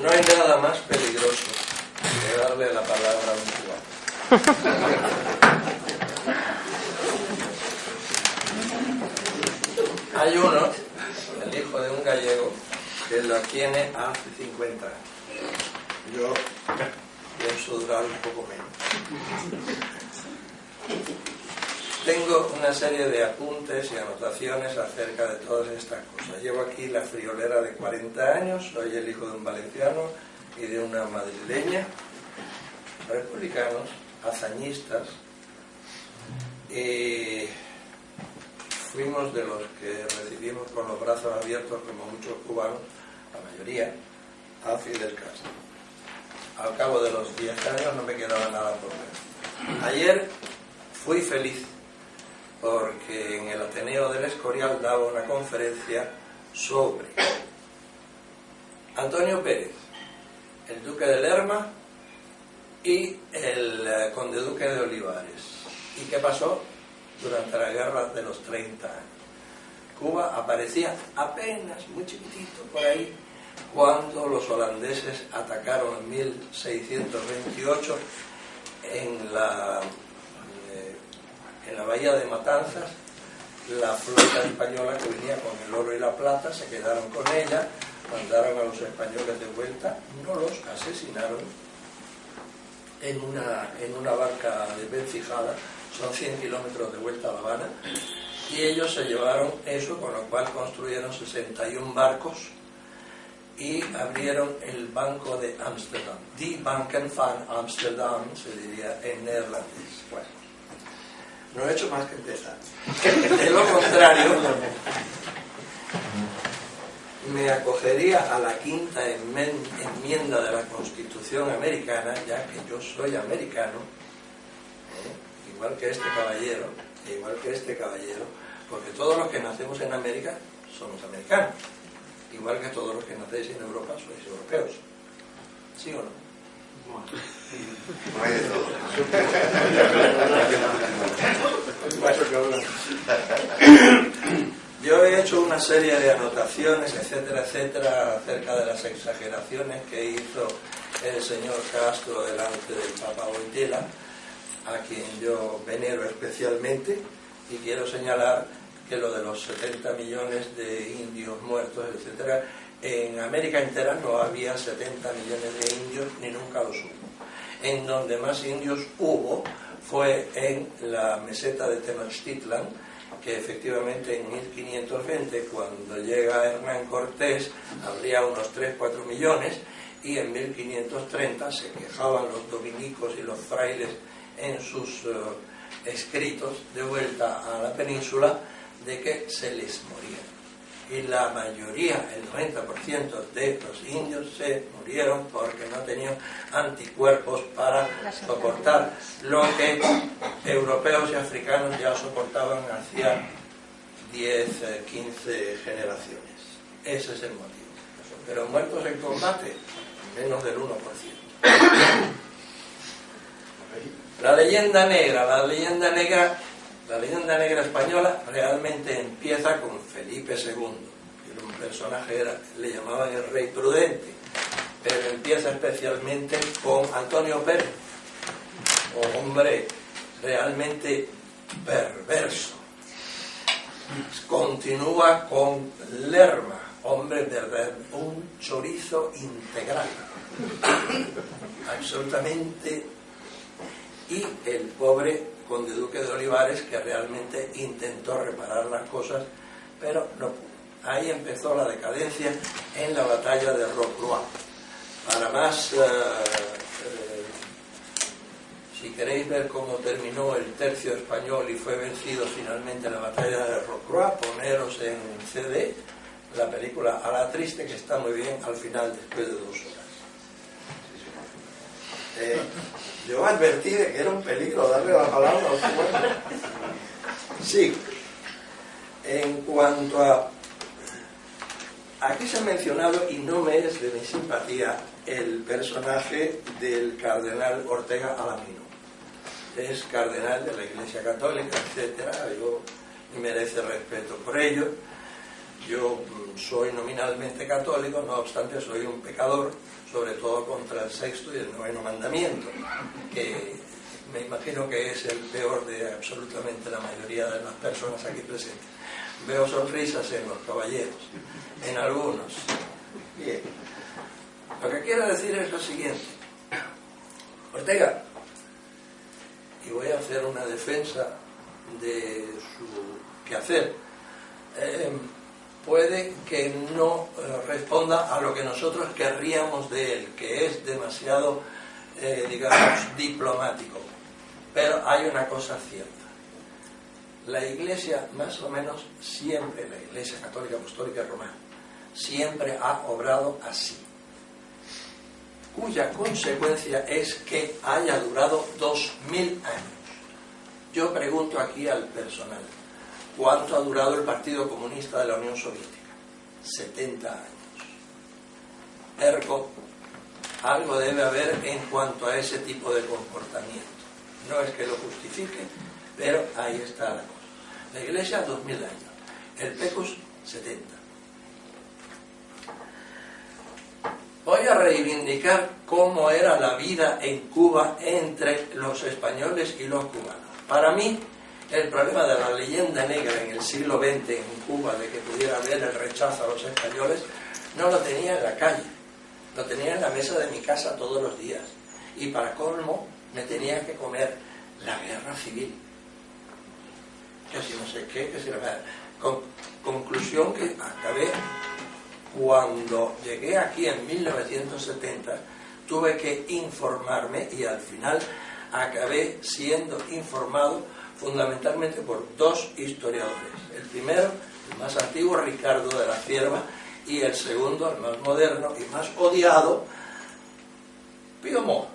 No hay nada más peligroso que darle la palabra a un cubano. Hay uno, el hijo de un gallego, que la tiene hace 50 años. Yo pienso durar un poco menos. Tengo una serie de apuntes y anotaciones acerca de todas estas cosas. Llevo aquí la friolera de 40 años, soy el hijo de un valenciano y de una madrileña, republicanos, hazañistas, y fuimos de los que recibimos con los brazos abiertos, como muchos cubanos, la mayoría, a Fidel Castro. Al cabo de los 10 años no me quedaba nada por ver. Ayer fui feliz porque en el Ateneo del Escorial daba una conferencia sobre Antonio Pérez, el duque de Lerma y el conde duque de Olivares. ¿Y qué pasó? durante la guerra de los 30 años. Cuba aparecía apenas, muy chiquitito por ahí, cuando los holandeses atacaron en 1628 en la bahía de Matanzas. La flota española que venía con el oro y la plata se quedaron con ella, mandaron a los españoles de vuelta, no los asesinaron en una barca de Bencijada, son 100 kilómetros de vuelta a La Habana, y ellos se llevaron eso, con lo cual construyeron 61 barcos y abrieron el Banco de Ámsterdam. Die Banken van Amsterdam, se diría en neerlandés. Bueno, no he hecho más que empezar. De lo contrario, me acogería a la quinta enmienda de la Constitución americana, ya que yo soy americano, igual que este caballero, porque todos los que nacemos en América somos americanos, igual que todos los que nacéis en Europa sois europeos. ¿Sí o no? No hay de todo. Yo he hecho una serie de anotaciones, etcétera, etcétera, acerca de las exageraciones que hizo el señor Castro delante del Papa Wojtyla, a quien yo venero especialmente, y quiero señalar que lo de los 70 millones de indios muertos, etcétera, en América entera no había 70 millones de indios, ni nunca los hubo. En donde más indios hubo fue en la meseta de Tenochtitlan, que efectivamente en 1520, cuando llega Hernán Cortés, habría unos 3-4 millones, y en 1530 se quejaban los dominicos y los frailes en sus escritos de vuelta a la península de que se les moría. Y la mayoría, el 90% de los indios se murieron porque no tenían anticuerpos para soportar lo que europeos y africanos ya soportaban hacía 10, 15 generaciones. Ese es el motivo. Pero muertos en combate, menos del 1%. La leyenda negra española realmente empieza con Felipe II, que era un personaje, le llamaban el Rey Prudente, pero empieza especialmente con Antonio Pérez, hombre realmente perverso. Continúa con Lerma, hombre verdadero, un chorizo integral, absolutamente, y el pobre conde duque de Olivares, que realmente intentó reparar las cosas, pero no pudo. Ahí empezó la decadencia en la batalla de Rocroi. Para más, si queréis ver cómo terminó el tercio español y fue vencido finalmente en la batalla de Rocroi, poneros en CD la película A la Triste, que está muy bien al final, después de 2 horas. Yo advertí de que era un peligro darle la palabra a los cuatro. Sí. En cuanto a... Aquí se ha mencionado, y no me es de mi simpatía, el personaje del cardenal Ortega Alamino. Es cardenal de la Iglesia Católica, etcétera. Yo merece respeto por ello. Yo soy nominalmente católico, no obstante soy un pecador, sobre todo contra el 6º y el 9º mandamiento, que me imagino que es el peor de absolutamente la mayoría de las personas aquí presentes. Veo sonrisas en los caballeros, en algunos. Bien. Lo que quiero decir es lo siguiente. Ortega, y voy a hacer una defensa de su quehacer, puede que no responda a lo que nosotros querríamos de él, que es demasiado, digamos, diplomático. Pero hay una cosa cierta. La Iglesia, más o menos, siempre, la Iglesia Católica Apostólica Romana, siempre ha obrado así, cuya consecuencia es que haya durado 2000 años. Yo pregunto aquí al personal, ¿cuánto ha durado el Partido Comunista de la Unión Soviética? 70 años. Ergo, algo debe haber en cuanto a ese tipo de comportamiento. No es que lo justifique, Pero ahí está la cosa. La Iglesia 2000 años, el PECUS 70. Voy a reivindicar cómo era la vida en Cuba entre los españoles y los cubanos. Para mí, el problema de la leyenda negra en el siglo XX en Cuba, de que pudiera haber el rechazo a los españoles, no lo tenía en la calle, lo tenía en la mesa de mi casa todos los días. Y para colmo, me tenía que comer la guerra civil. Que si no sé qué, que si no sé. Conclusión que acabé cuando llegué aquí en 1970, tuve que informarme y al final acabé siendo informado fundamentalmente por dos historiadores. El primero, el más antiguo, Ricardo de la Cierva, y el segundo, el más moderno y más odiado, Pío Moa,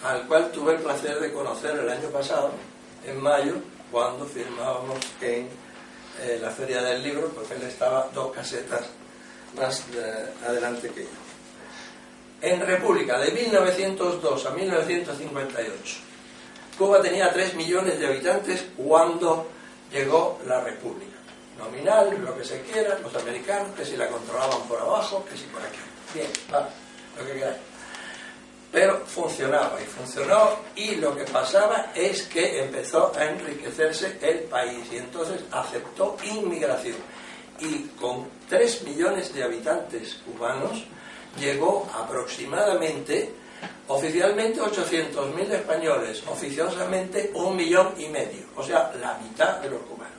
al cual tuve el placer de conocer el año pasado, en mayo, cuando firmábamos en la Feria del Libro, porque él estaba 2 casetas más adelante que yo. En República, de 1902 a 1958, Cuba tenía 3 millones de habitantes cuando llegó la República. Nominal, lo que se quiera, los americanos, que si la controlaban por abajo, que si por aquí. Bien, vale, lo que queráis. Pero funcionaba, y funcionó, y lo que pasaba es que empezó a enriquecerse el país, y entonces aceptó inmigración. Y con 3 millones de habitantes cubanos, llegó aproximadamente, oficialmente 800.000 españoles, oficiosamente 1,5 millones, o sea, la mitad de los cubanos,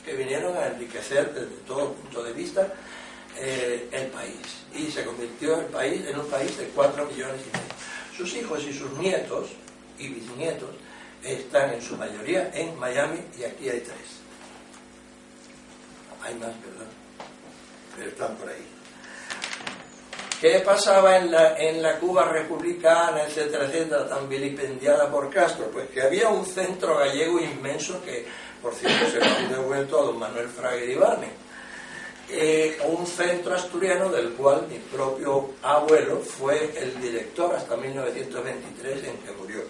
que vinieron a enriquecer desde todo punto de vista el país, y se convirtió el país en un país de 4,5 millones. Sus hijos y sus nietos y bisnietos están en su mayoría en Miami, y aquí hay 3. Hay más, ¿verdad? Pero están por ahí. ¿Qué pasaba en la Cuba republicana, etcétera, etcétera, tan vilipendiada por Castro? Pues que había un centro gallego inmenso que, por cierto, se lo han devuelto a don Manuel Fraguer Ibarne. Un centro asturiano del cual mi propio abuelo fue el director hasta 1923, en que murió.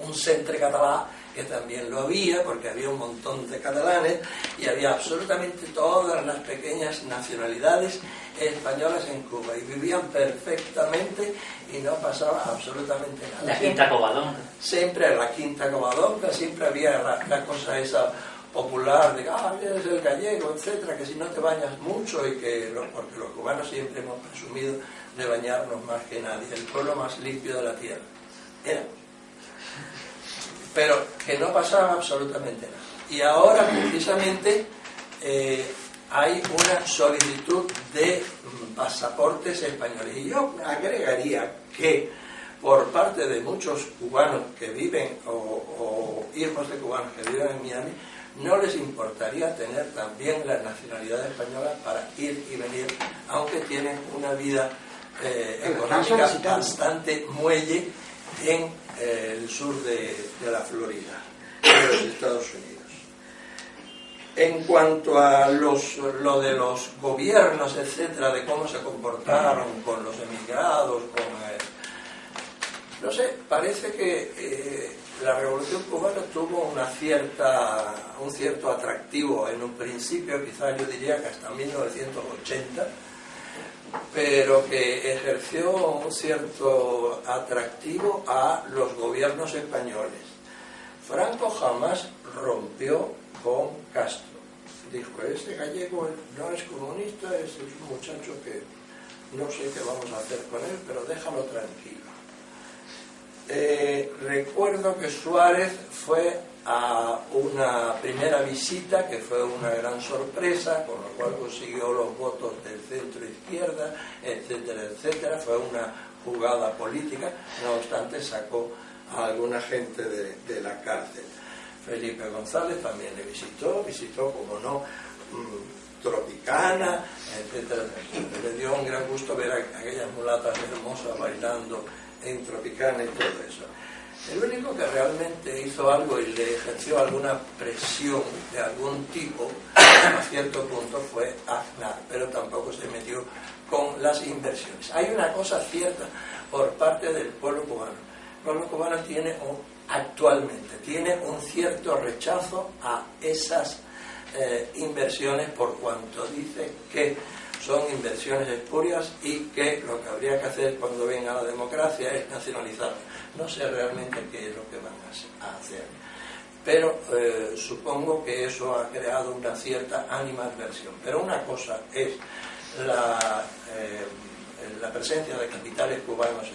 Un centre catalán que también lo había, porque había un montón de catalanes y había absolutamente todas las pequeñas nacionalidades españolas en Cuba, y vivían perfectamente y no pasaba absolutamente nada. La Quinta Covadonga. Siempre la Quinta Covadonga, siempre había la cosa esa popular de eres el gallego, etcétera, que si no te bañas mucho, y que porque los cubanos siempre hemos presumido de bañarnos más que nadie, el pueblo más limpio de la tierra. Pero que no pasaba absolutamente nada. Y ahora precisamente hay una solicitud de pasaportes españoles, y yo agregaría que por parte de muchos cubanos que viven o hijos de cubanos que viven en Miami, no les importaría tener también la nacionalidad española para ir y venir, aunque tienen una vida económica bastante muelle en el sur de la Florida, de los Estados Unidos. En cuanto a lo de los gobiernos, etcétera, de cómo se comportaron con los emigrados, no sé, parece que la Revolución Cubana tuvo un cierto atractivo en un principio, quizás yo diría que hasta 1980, pero que ejerció un cierto atractivo a los gobiernos españoles. Franco jamás rompió con Castro. Dijo, este gallego no es comunista, es un muchacho que no sé qué vamos a hacer con él, pero déjalo tranquilo. Recuerdo que Suárez fue a una primera visita que fue una gran sorpresa, con lo cual consiguió los votos del centro izquierda, etcétera, etcétera. Fue una jugada política, no obstante sacó a alguna gente de la cárcel. Felipe González también le visitó, como no, Tropicana, etcétera, etcétera. Le dio un gran gusto ver a aquellas mulatas hermosas bailando en Tropicana y todo eso. El único que realmente hizo algo y le ejerció alguna presión de algún tipo a cierto punto fue Aznar, pero tampoco se metió con las inversiones. Hay una cosa cierta por parte del pueblo cubano. pueblo cubano actualmente tiene un cierto rechazo a esas inversiones, por cuanto dice que son inversiones espurias y que lo que habría que hacer cuando venga la democracia es nacionalizar. No sé realmente qué es lo que van a hacer, pero supongo que eso ha creado una cierta animadversión. Pero una cosa es la presencia de capitales cubanos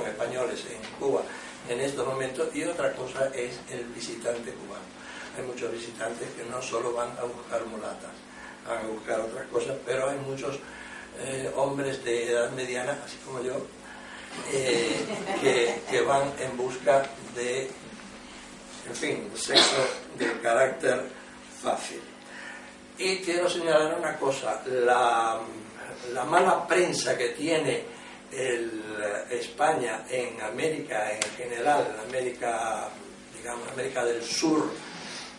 españoles en Cuba en estos momentos, y otra cosa es el visitante cubano. Hay muchos visitantes que no solo van a buscar mulatas, van a buscar otras cosas, pero hay muchos hombres de edad mediana, así como yo, que van en busca de, en fin, sexo de carácter fácil. Y quiero señalar una cosa: la mala prensa que tiene España en América en general, en América, digamos, América del Sur,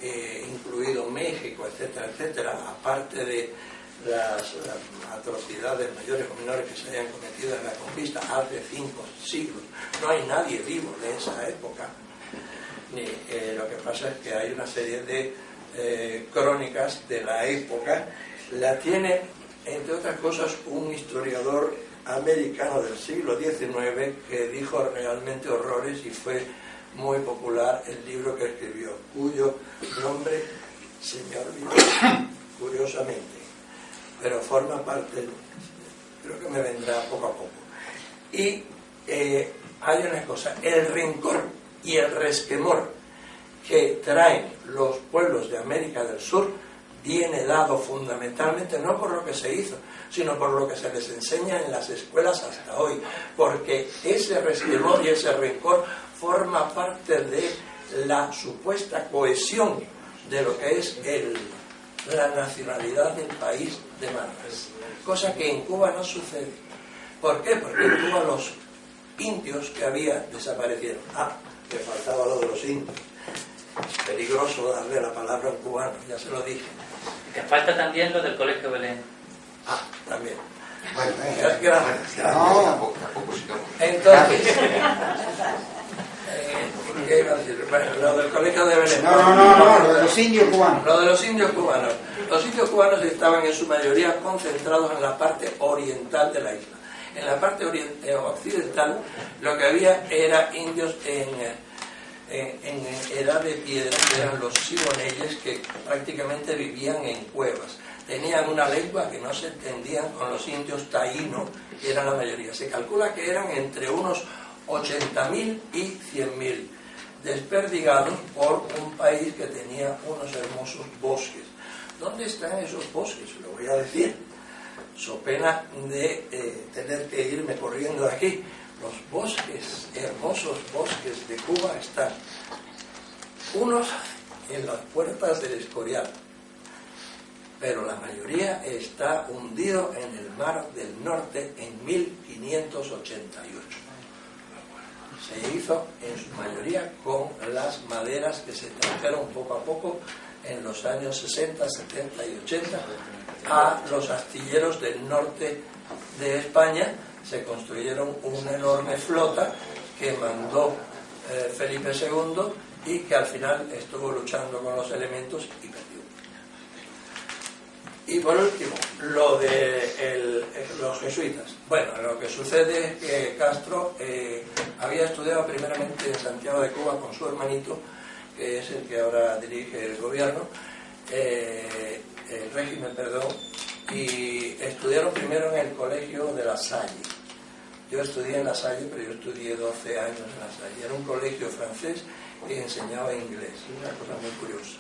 incluido México, etcétera, etcétera, aparte de las atrocidades mayores o menores que se hayan cometido en la conquista hace 5 siglos. No hay nadie vivo de esa época. Lo que pasa es que hay una serie de crónicas de la época. La tiene, entre otras cosas, un historiador americano del siglo XIX que dijo realmente horrores, y fue muy popular el libro que escribió, cuyo nombre se me olvidó curiosamente, pero forma parte, creo que me vendrá poco a poco. Y hay una cosa: el rencor y el resquemor que traen los pueblos de América del Sur viene dado fundamentalmente no por lo que se hizo, sino por lo que se les enseña en las escuelas hasta hoy, porque ese resquemor y ese rencor forma parte de la supuesta cohesión de lo que es la nacionalidad del país de Marras, cosa que en Cuba no sucede. ¿Por qué? Porque en Cuba los indios que había desaparecieron. Que faltaba lo de los indios. Es peligroso darle la palabra a un cubano, ya se lo dije. Te falta también lo del Colegio Belén. También. Bueno, Gracias. tampoco sí. Entonces, ¿qué iba a decir? Bueno, lo del Colegio de Belén. No, lo de los indios cubanos. Lo de los indios cubanos. Los indios cubanos estaban en su mayoría concentrados en la parte oriental de la isla. En la parte occidental lo que había era indios en edad de piedra, que eran los siboneyes, que prácticamente vivían en cuevas. Tenían una lengua que no se entendían con los indios taíno, que eran la mayoría. Se calcula que eran entre unos 80.000 y 100.000, desperdigados por un país que tenía unos hermosos bosques. ¿Dónde están esos bosques? Lo voy a decir, so pena de tener que irme corriendo de aquí. Los bosques, hermosos bosques de Cuba, están unos en las puertas del Escorial, pero la mayoría está hundido en el Mar del Norte en 1588. Se hizo en su mayoría con las maderas que se trajeron poco a poco en los años 60, 70 y 80 a los astilleros del norte de España. Se construyeron una enorme flota que mandó Felipe II y que al final estuvo luchando con los elementos y perdió. Y por último, lo de los jesuitas. Bueno, lo que sucede es que Castro había estudiado primeramente en Santiago de Cuba con su hermanito, que es el que ahora dirige el gobierno, el régimen, perdón, y estudiaron primero en el colegio de La Salle. Yo estudié en La Salle, pero yo estudié 12 años en La Salle. Era un colegio francés que enseñaba inglés, una cosa muy curiosa.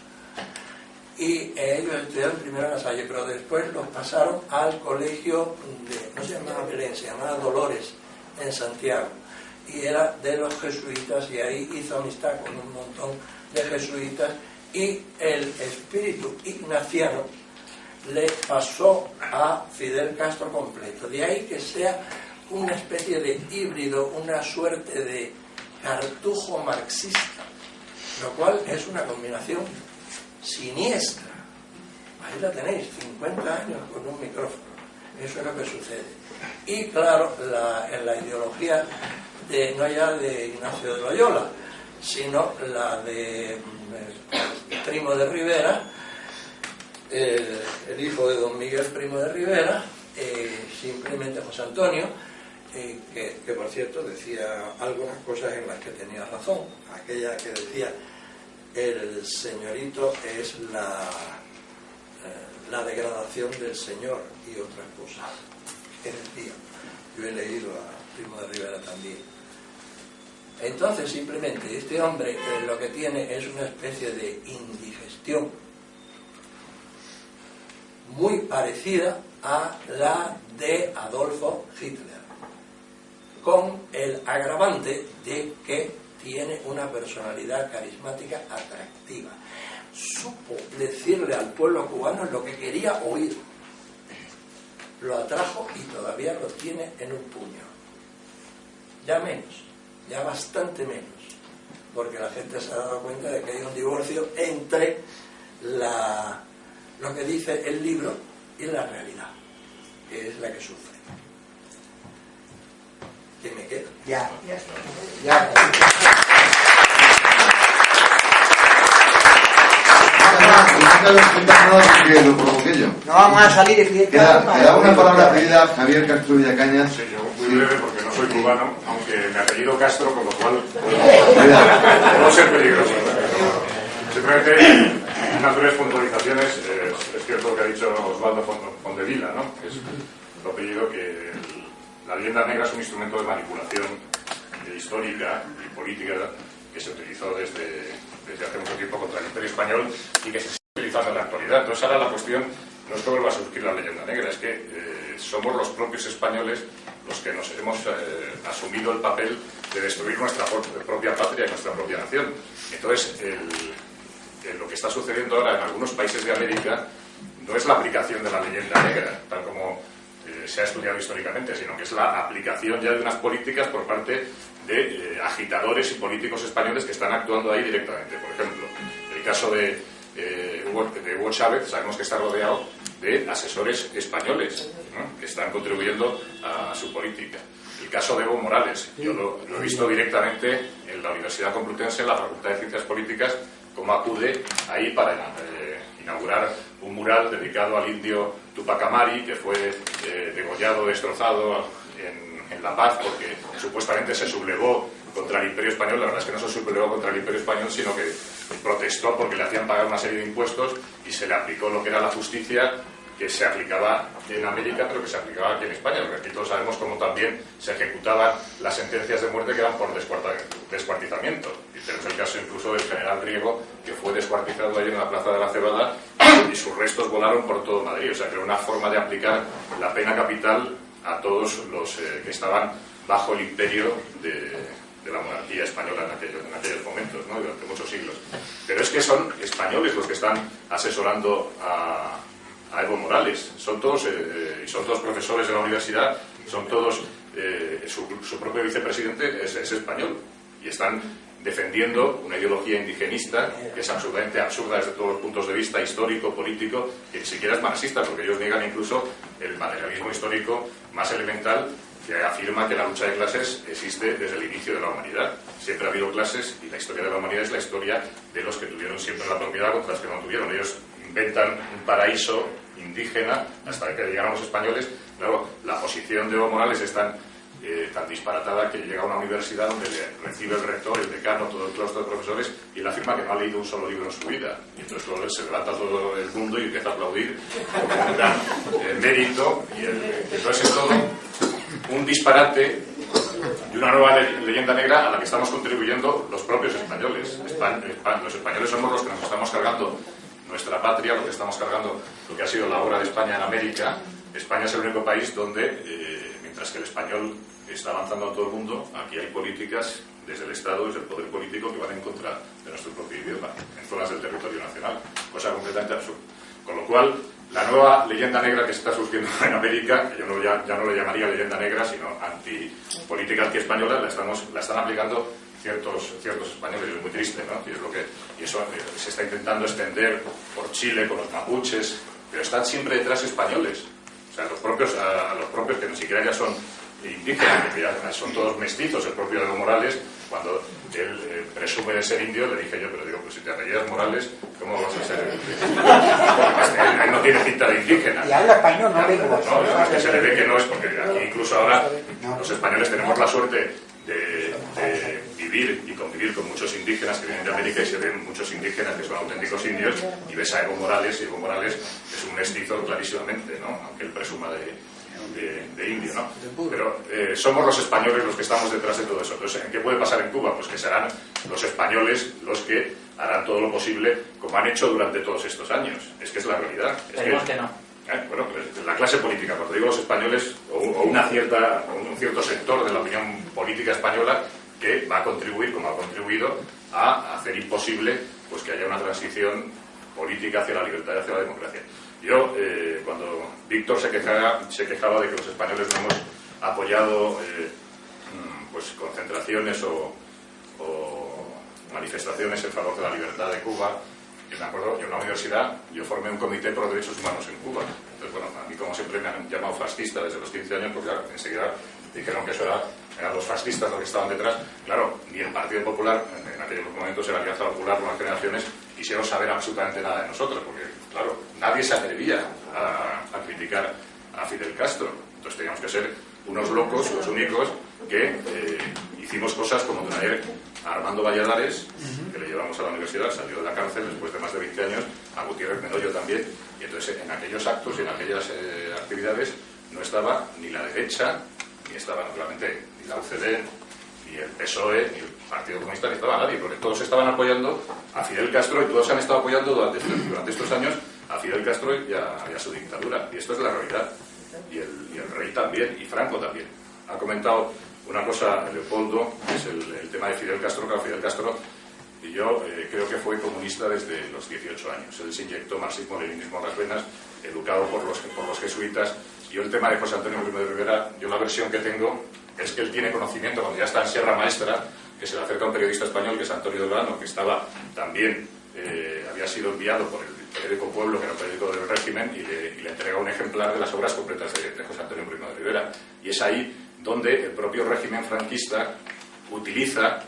Y ellos estudiaron primero en La Salle, pero después los pasaron al colegio no se llamaba Belén, se llamaba Dolores, en Santiago. Y era de los jesuitas, y ahí hizo amistad con un montón de jesuitas, y el espíritu ignaciano le pasó a Fidel Castro completo. De ahí que sea una especie de híbrido, una suerte de cartujo marxista, lo cual es una combinación siniestra. Ahí la tenéis, 50 años con un micrófono. Eso es lo que sucede. Y claro, en la ideología no ya de Ignacio de Loyola, sino la de Primo de Rivera, el hijo de don Miguel Primo de Rivera, simplemente José Antonio, que por cierto decía algunas cosas en las que tenía razón. Aquella que decía: el señorito es la degradación del señor, y otras cosas que decía. Yo he leído a Primo de Rivera también. Entonces, simplemente, este hombre lo que tiene es una especie de indigestión muy parecida a la de Adolfo Hitler, con el agravante de que tiene una personalidad carismática atractiva. Supo decirle al pueblo cubano lo que quería oír. Lo atrajo y todavía lo tiene en un puño. Ya menos, ya bastante menos, porque la gente se ha dado cuenta de que hay un divorcio entre lo que dice el libro y la realidad, que es la que sufre. ¿Qué me queda? Ya. Que lo provoqué yo. No vamos a salir de fiesta. Queda una palabra pedida a Javier Castro Villacañas. Sí, yo muy breve porque no soy cubano, aunque me apellido Castro, con lo cual puedo ser peligroso. Simplemente unas breves puntualizaciones. Es cierto lo que ha dicho Osvaldo Fondevila, ¿no? Es el apellido que la leyenda negra es un instrumento de manipulación histórica y política que se utilizó desde hace mucho tiempo contra el Imperio Español y que se sigue utilizando en la actualidad. Entonces ahora la cuestión no es que vuelva a surgir la leyenda negra, es que somos los propios españoles los que nos hemos asumido el papel de destruir nuestra propia patria y nuestra propia nación. Entonces lo que está sucediendo ahora en algunos países de América no es la aplicación de la leyenda negra, tal como se ha estudiado históricamente, sino que es la aplicación ya de unas políticas por parte de agitadores y políticos españoles que están actuando ahí directamente. Por ejemplo, el caso de Hugo Chávez, sabemos que está rodeado de asesores españoles, ¿no?, que están contribuyendo a su política. El caso de Evo Morales, yo lo he visto directamente en la Universidad Complutense, en la Facultad de Ciencias Políticas, cómo acude ahí para inaugurar un mural dedicado al indio Tupac Amaru, que fue degollado, destrozado en La Paz, porque supuestamente se sublevó contra el Imperio Español. La verdad es que no se sublevó contra el Imperio Español, sino que protestó porque le hacían pagar una serie de impuestos y se le aplicó lo que era la justicia que se aplicaba en América, pero que se aplicaba aquí en España, porque aquí todos sabemos cómo también se ejecutaban las sentencias de muerte que eran por descuartizamiento. Y tenemos el caso incluso del general Riego, que fue descuartizado ahí en la Plaza de la Cebada y sus restos volaron por todo Madrid. O sea, que era una forma de aplicar la pena capital a todos los que estaban bajo el imperio de la monarquía española en aquellos momentos, ¿no?, durante muchos siglos. Pero es que son españoles los que están asesorando a Evo Morales. Son todos profesores de la universidad, son todos su propio vicepresidente es español, y están defendiendo una ideología indigenista que es absolutamente absurda desde todos los puntos de vista, histórico, político, que ni siquiera es marxista, porque ellos niegan incluso el materialismo histórico más elemental, que afirma que la lucha de clases existe desde el inicio de la humanidad. Siempre ha habido clases, y la historia de la humanidad es la historia de los que tuvieron siempre la propiedad contra los que no tuvieron. Ellos inventan un paraíso indígena hasta que llegaron los españoles. Claro, la posición de Evo Morales es tan disparatada que llega a una universidad donde le recibe el rector, el decano, todo el claustro de profesores, y él afirma que no ha leído un solo libro en su vida. Y entonces luego se levanta todo el mundo y empieza a aplaudir como un gran mérito, y entonces es todo un disparate y una nueva leyenda negra a la que estamos contribuyendo los propios españoles. Los españoles somos los que nos estamos cargando nuestra patria, lo que estamos cargando lo que ha sido la obra de España en América. España es el único país donde, mientras que el español está avanzando a todo el mundo, aquí hay políticas desde el Estado, desde el poder político, que van en contra de nuestro propio idioma, en zonas del territorio nacional, cosa completamente absurda. Con lo cual, la nueva leyenda negra que se está surgiendo en América, que yo ya no lo llamaría leyenda negra, sino política anti-española, la están aplicando ciertos españoles. Es muy triste, ¿no? Y eso se está intentando extender por Chile con los mapuches, pero están siempre detrás españoles. O sea, a los propios que ni siquiera ya son indígena, que ya son todos mestizos, el propio Evo Morales, cuando él presume de ser indio, le dije yo, pero digo, pues si te apellidas Morales, ¿cómo vas a ser? Él no tiene pinta de indígena. Y habla español, no lengua. No, es que se le ve que no es, porque aquí incluso ahora los españoles tenemos la suerte de vivir y convivir con muchos indígenas que vienen de América, y se ven muchos indígenas que son auténticos indios, y ves a Evo Morales, y Evo Morales es un mestizo clarísimamente, ¿no? Aunque él presuma de indio, ¿no? Pero somos los españoles los que estamos detrás de todo eso. Entonces, ¿qué puede pasar en Cuba? Pues que serán los españoles los que harán todo lo posible, como han hecho durante todos estos años. Es que es la realidad. Esperemos que no. Bueno, pues la clase política, cuando digo los españoles, o un cierto sector de la opinión política española, que va a contribuir, como ha contribuido, a hacer imposible pues que haya una transición política hacia la libertad y hacia la democracia. Yo, cuando Víctor se quejaba de que los españoles no hemos apoyado pues concentraciones o manifestaciones en favor de la libertad de Cuba, yo me acuerdo, yo en la universidad, yo formé un comité por derechos humanos en Cuba. Entonces, bueno, a mí como siempre me han llamado fascista desde los 15 años, porque claro, enseguida dijeron que eso eran los fascistas los que estaban detrás. Claro, ni el Partido Popular, en aquellos momentos era Alianza Popular, Nuevas Generaciones, quisieron saber absolutamente nada de nosotros, porque, claro, nadie se atrevía a criticar a Fidel Castro. Entonces teníamos que ser unos locos, los únicos, que hicimos cosas como traer a Armando Valladares, que le llevamos a la universidad, salió de la cárcel después de más de 20 años, a Gutiérrez Menollo también, y entonces en aquellos actos y en aquellas actividades no estaba ni la derecha, ni estaba naturalmente ni la UCD, ni el PSOE, ni el Partido Comunista, ni estaba nadie, porque todos estaban apoyando a Fidel Castro, y todos han estado apoyando durante estos años a Fidel Castro y a su dictadura, y esto es la realidad. Y el rey también, y Franco también. Ha comentado una cosa Leopoldo, que es el tema de Fidel Castro. Claro, Fidel Castro, y yo creo que fue comunista desde los 18 años. Él se inyectó marxismo-leninismo a las venas, educado por los jesuitas. Y yo el tema de José Antonio Primo de Rivera, yo la versión que tengo es que él tiene conocimiento, cuando ya está en Sierra Maestra, que se le acerca a un periodista español, que es Antonio Delgado, que estaba también, había sido enviado por el periódico Pueblo, que era un periódico del régimen, y le entrega un ejemplar de las obras completas de José Antonio Primo de Rivera. Y es ahí donde el propio régimen franquista utiliza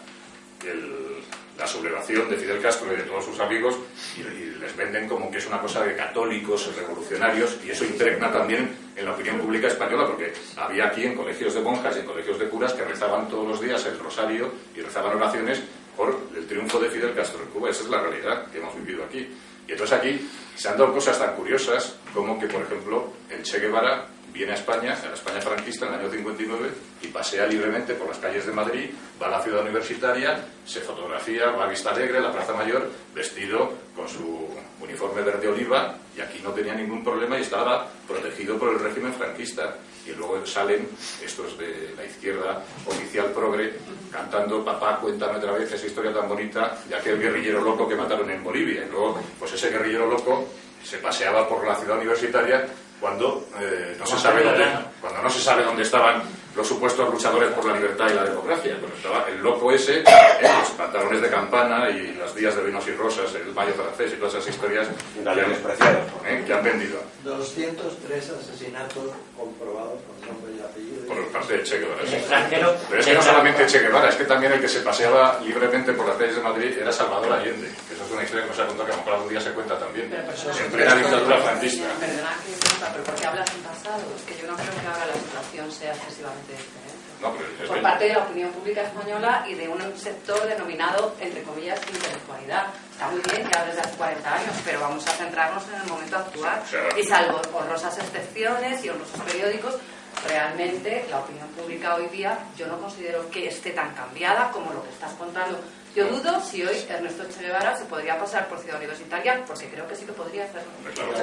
la sublevación de Fidel Castro y de todos sus amigos, y les venden como que es una cosa de católicos, revolucionarios, y eso impregna también en la opinión pública española, porque había aquí en colegios de monjas y en colegios de curas que rezaban todos los días el rosario y rezaban oraciones por el triunfo de Fidel Castro en Cuba. Esa es la realidad que hemos vivido aquí. Y entonces aquí se han dado cosas tan curiosas como que, por ejemplo, el Che Guevara viene a España, a la España franquista en el año 59, y pasea libremente por las calles de Madrid, va a la ciudad universitaria, se fotografía, va a Vista Alegre, a la Plaza Mayor, vestido con su uniforme verde oliva, y aquí no tenía ningún problema y estaba protegido por el régimen franquista. Y luego salen estos de la izquierda oficial progre cantando "Papá, cuéntame otra vez esa historia tan bonita de aquel guerrillero loco que mataron en Bolivia". Y luego, pues ese guerrillero loco se paseaba por la ciudad universitaria cuando no se sabe dónde estaban los supuestos luchadores por la libertad y la democracia. Bueno, estaba el loco ese, los pantalones de campana y los días de vinos y rosas, el mayo francés y todas esas historias que han vendido. 203 asesinatos comprobados con nombre y apellido. Por parte de Che Guevara. Pero es que no solamente Che Guevara, es que también el que se paseaba libremente por las calles de Madrid era Salvador Allende, que eso es una historia que nos ha contado, que a lo mejor algún día se cuenta también. En plena dictadura franquista. Perdona que interrumpa, pero ¿por qué hablas en pasado? Es que yo no creo que ahora la situación sea excesivamente diferente. No, pero por parte de la opinión pública española y de un sector denominado, entre comillas, intelectualidad. Está muy bien que hables de hace 40 años, pero vamos a centrarnos en el momento actual. Y salvo honrosas excepciones y honrosos periódicos, realmente la opinión pública hoy día yo no considero que esté tan cambiada como lo que estás contando. Yo dudo si hoy Ernesto Che Guevara se podría pasar por Ciudad Universitaria, porque creo que sí que podría hacerlo.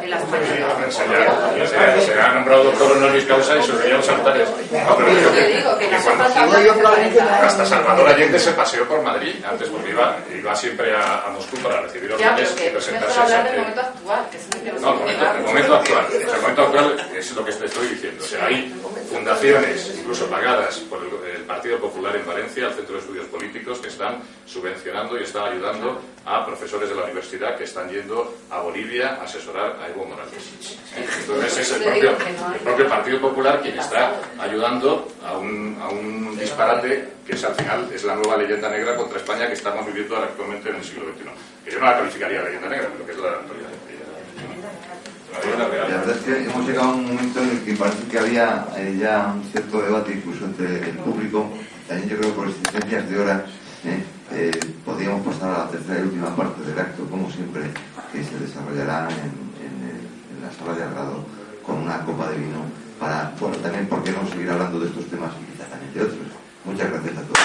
En la española. Se ha nombrado doctor honoris causa y sus señores altares. No, pero yo digo que no hace falta hasta Salvador Allende se paseó por Madrid antes, porque iba siempre a Moscú para recibir órdenes y presentarse. Mejor hablar del momento actual, que es el que nos el momento actual es lo que te estoy diciendo. O sea, hay fundaciones, incluso pagadas por el Partido Popular en Valencia, al Centro de Estudios Políticos, que están subvencionando y están ayudando a profesores de la universidad que están yendo a Bolivia a asesorar a Evo Morales. Entonces es el propio Partido Popular quien está ayudando a un disparate que es, al final, es la nueva leyenda negra contra España que estamos viviendo actualmente en el siglo XXI. Que yo no la calificaría de leyenda negra, pero que es la realidad. La verdad es que hemos llegado a un momento en el que parece que había ya un cierto debate incluso entre el público. También yo creo que por existencias de horas podríamos pasar a la tercera y última parte del acto, como siempre, que se desarrollará en la sala de al lado con una copa de vino para, bueno, también, ¿por qué no seguir hablando de estos temas y quizá también de otros? Muchas gracias a todos.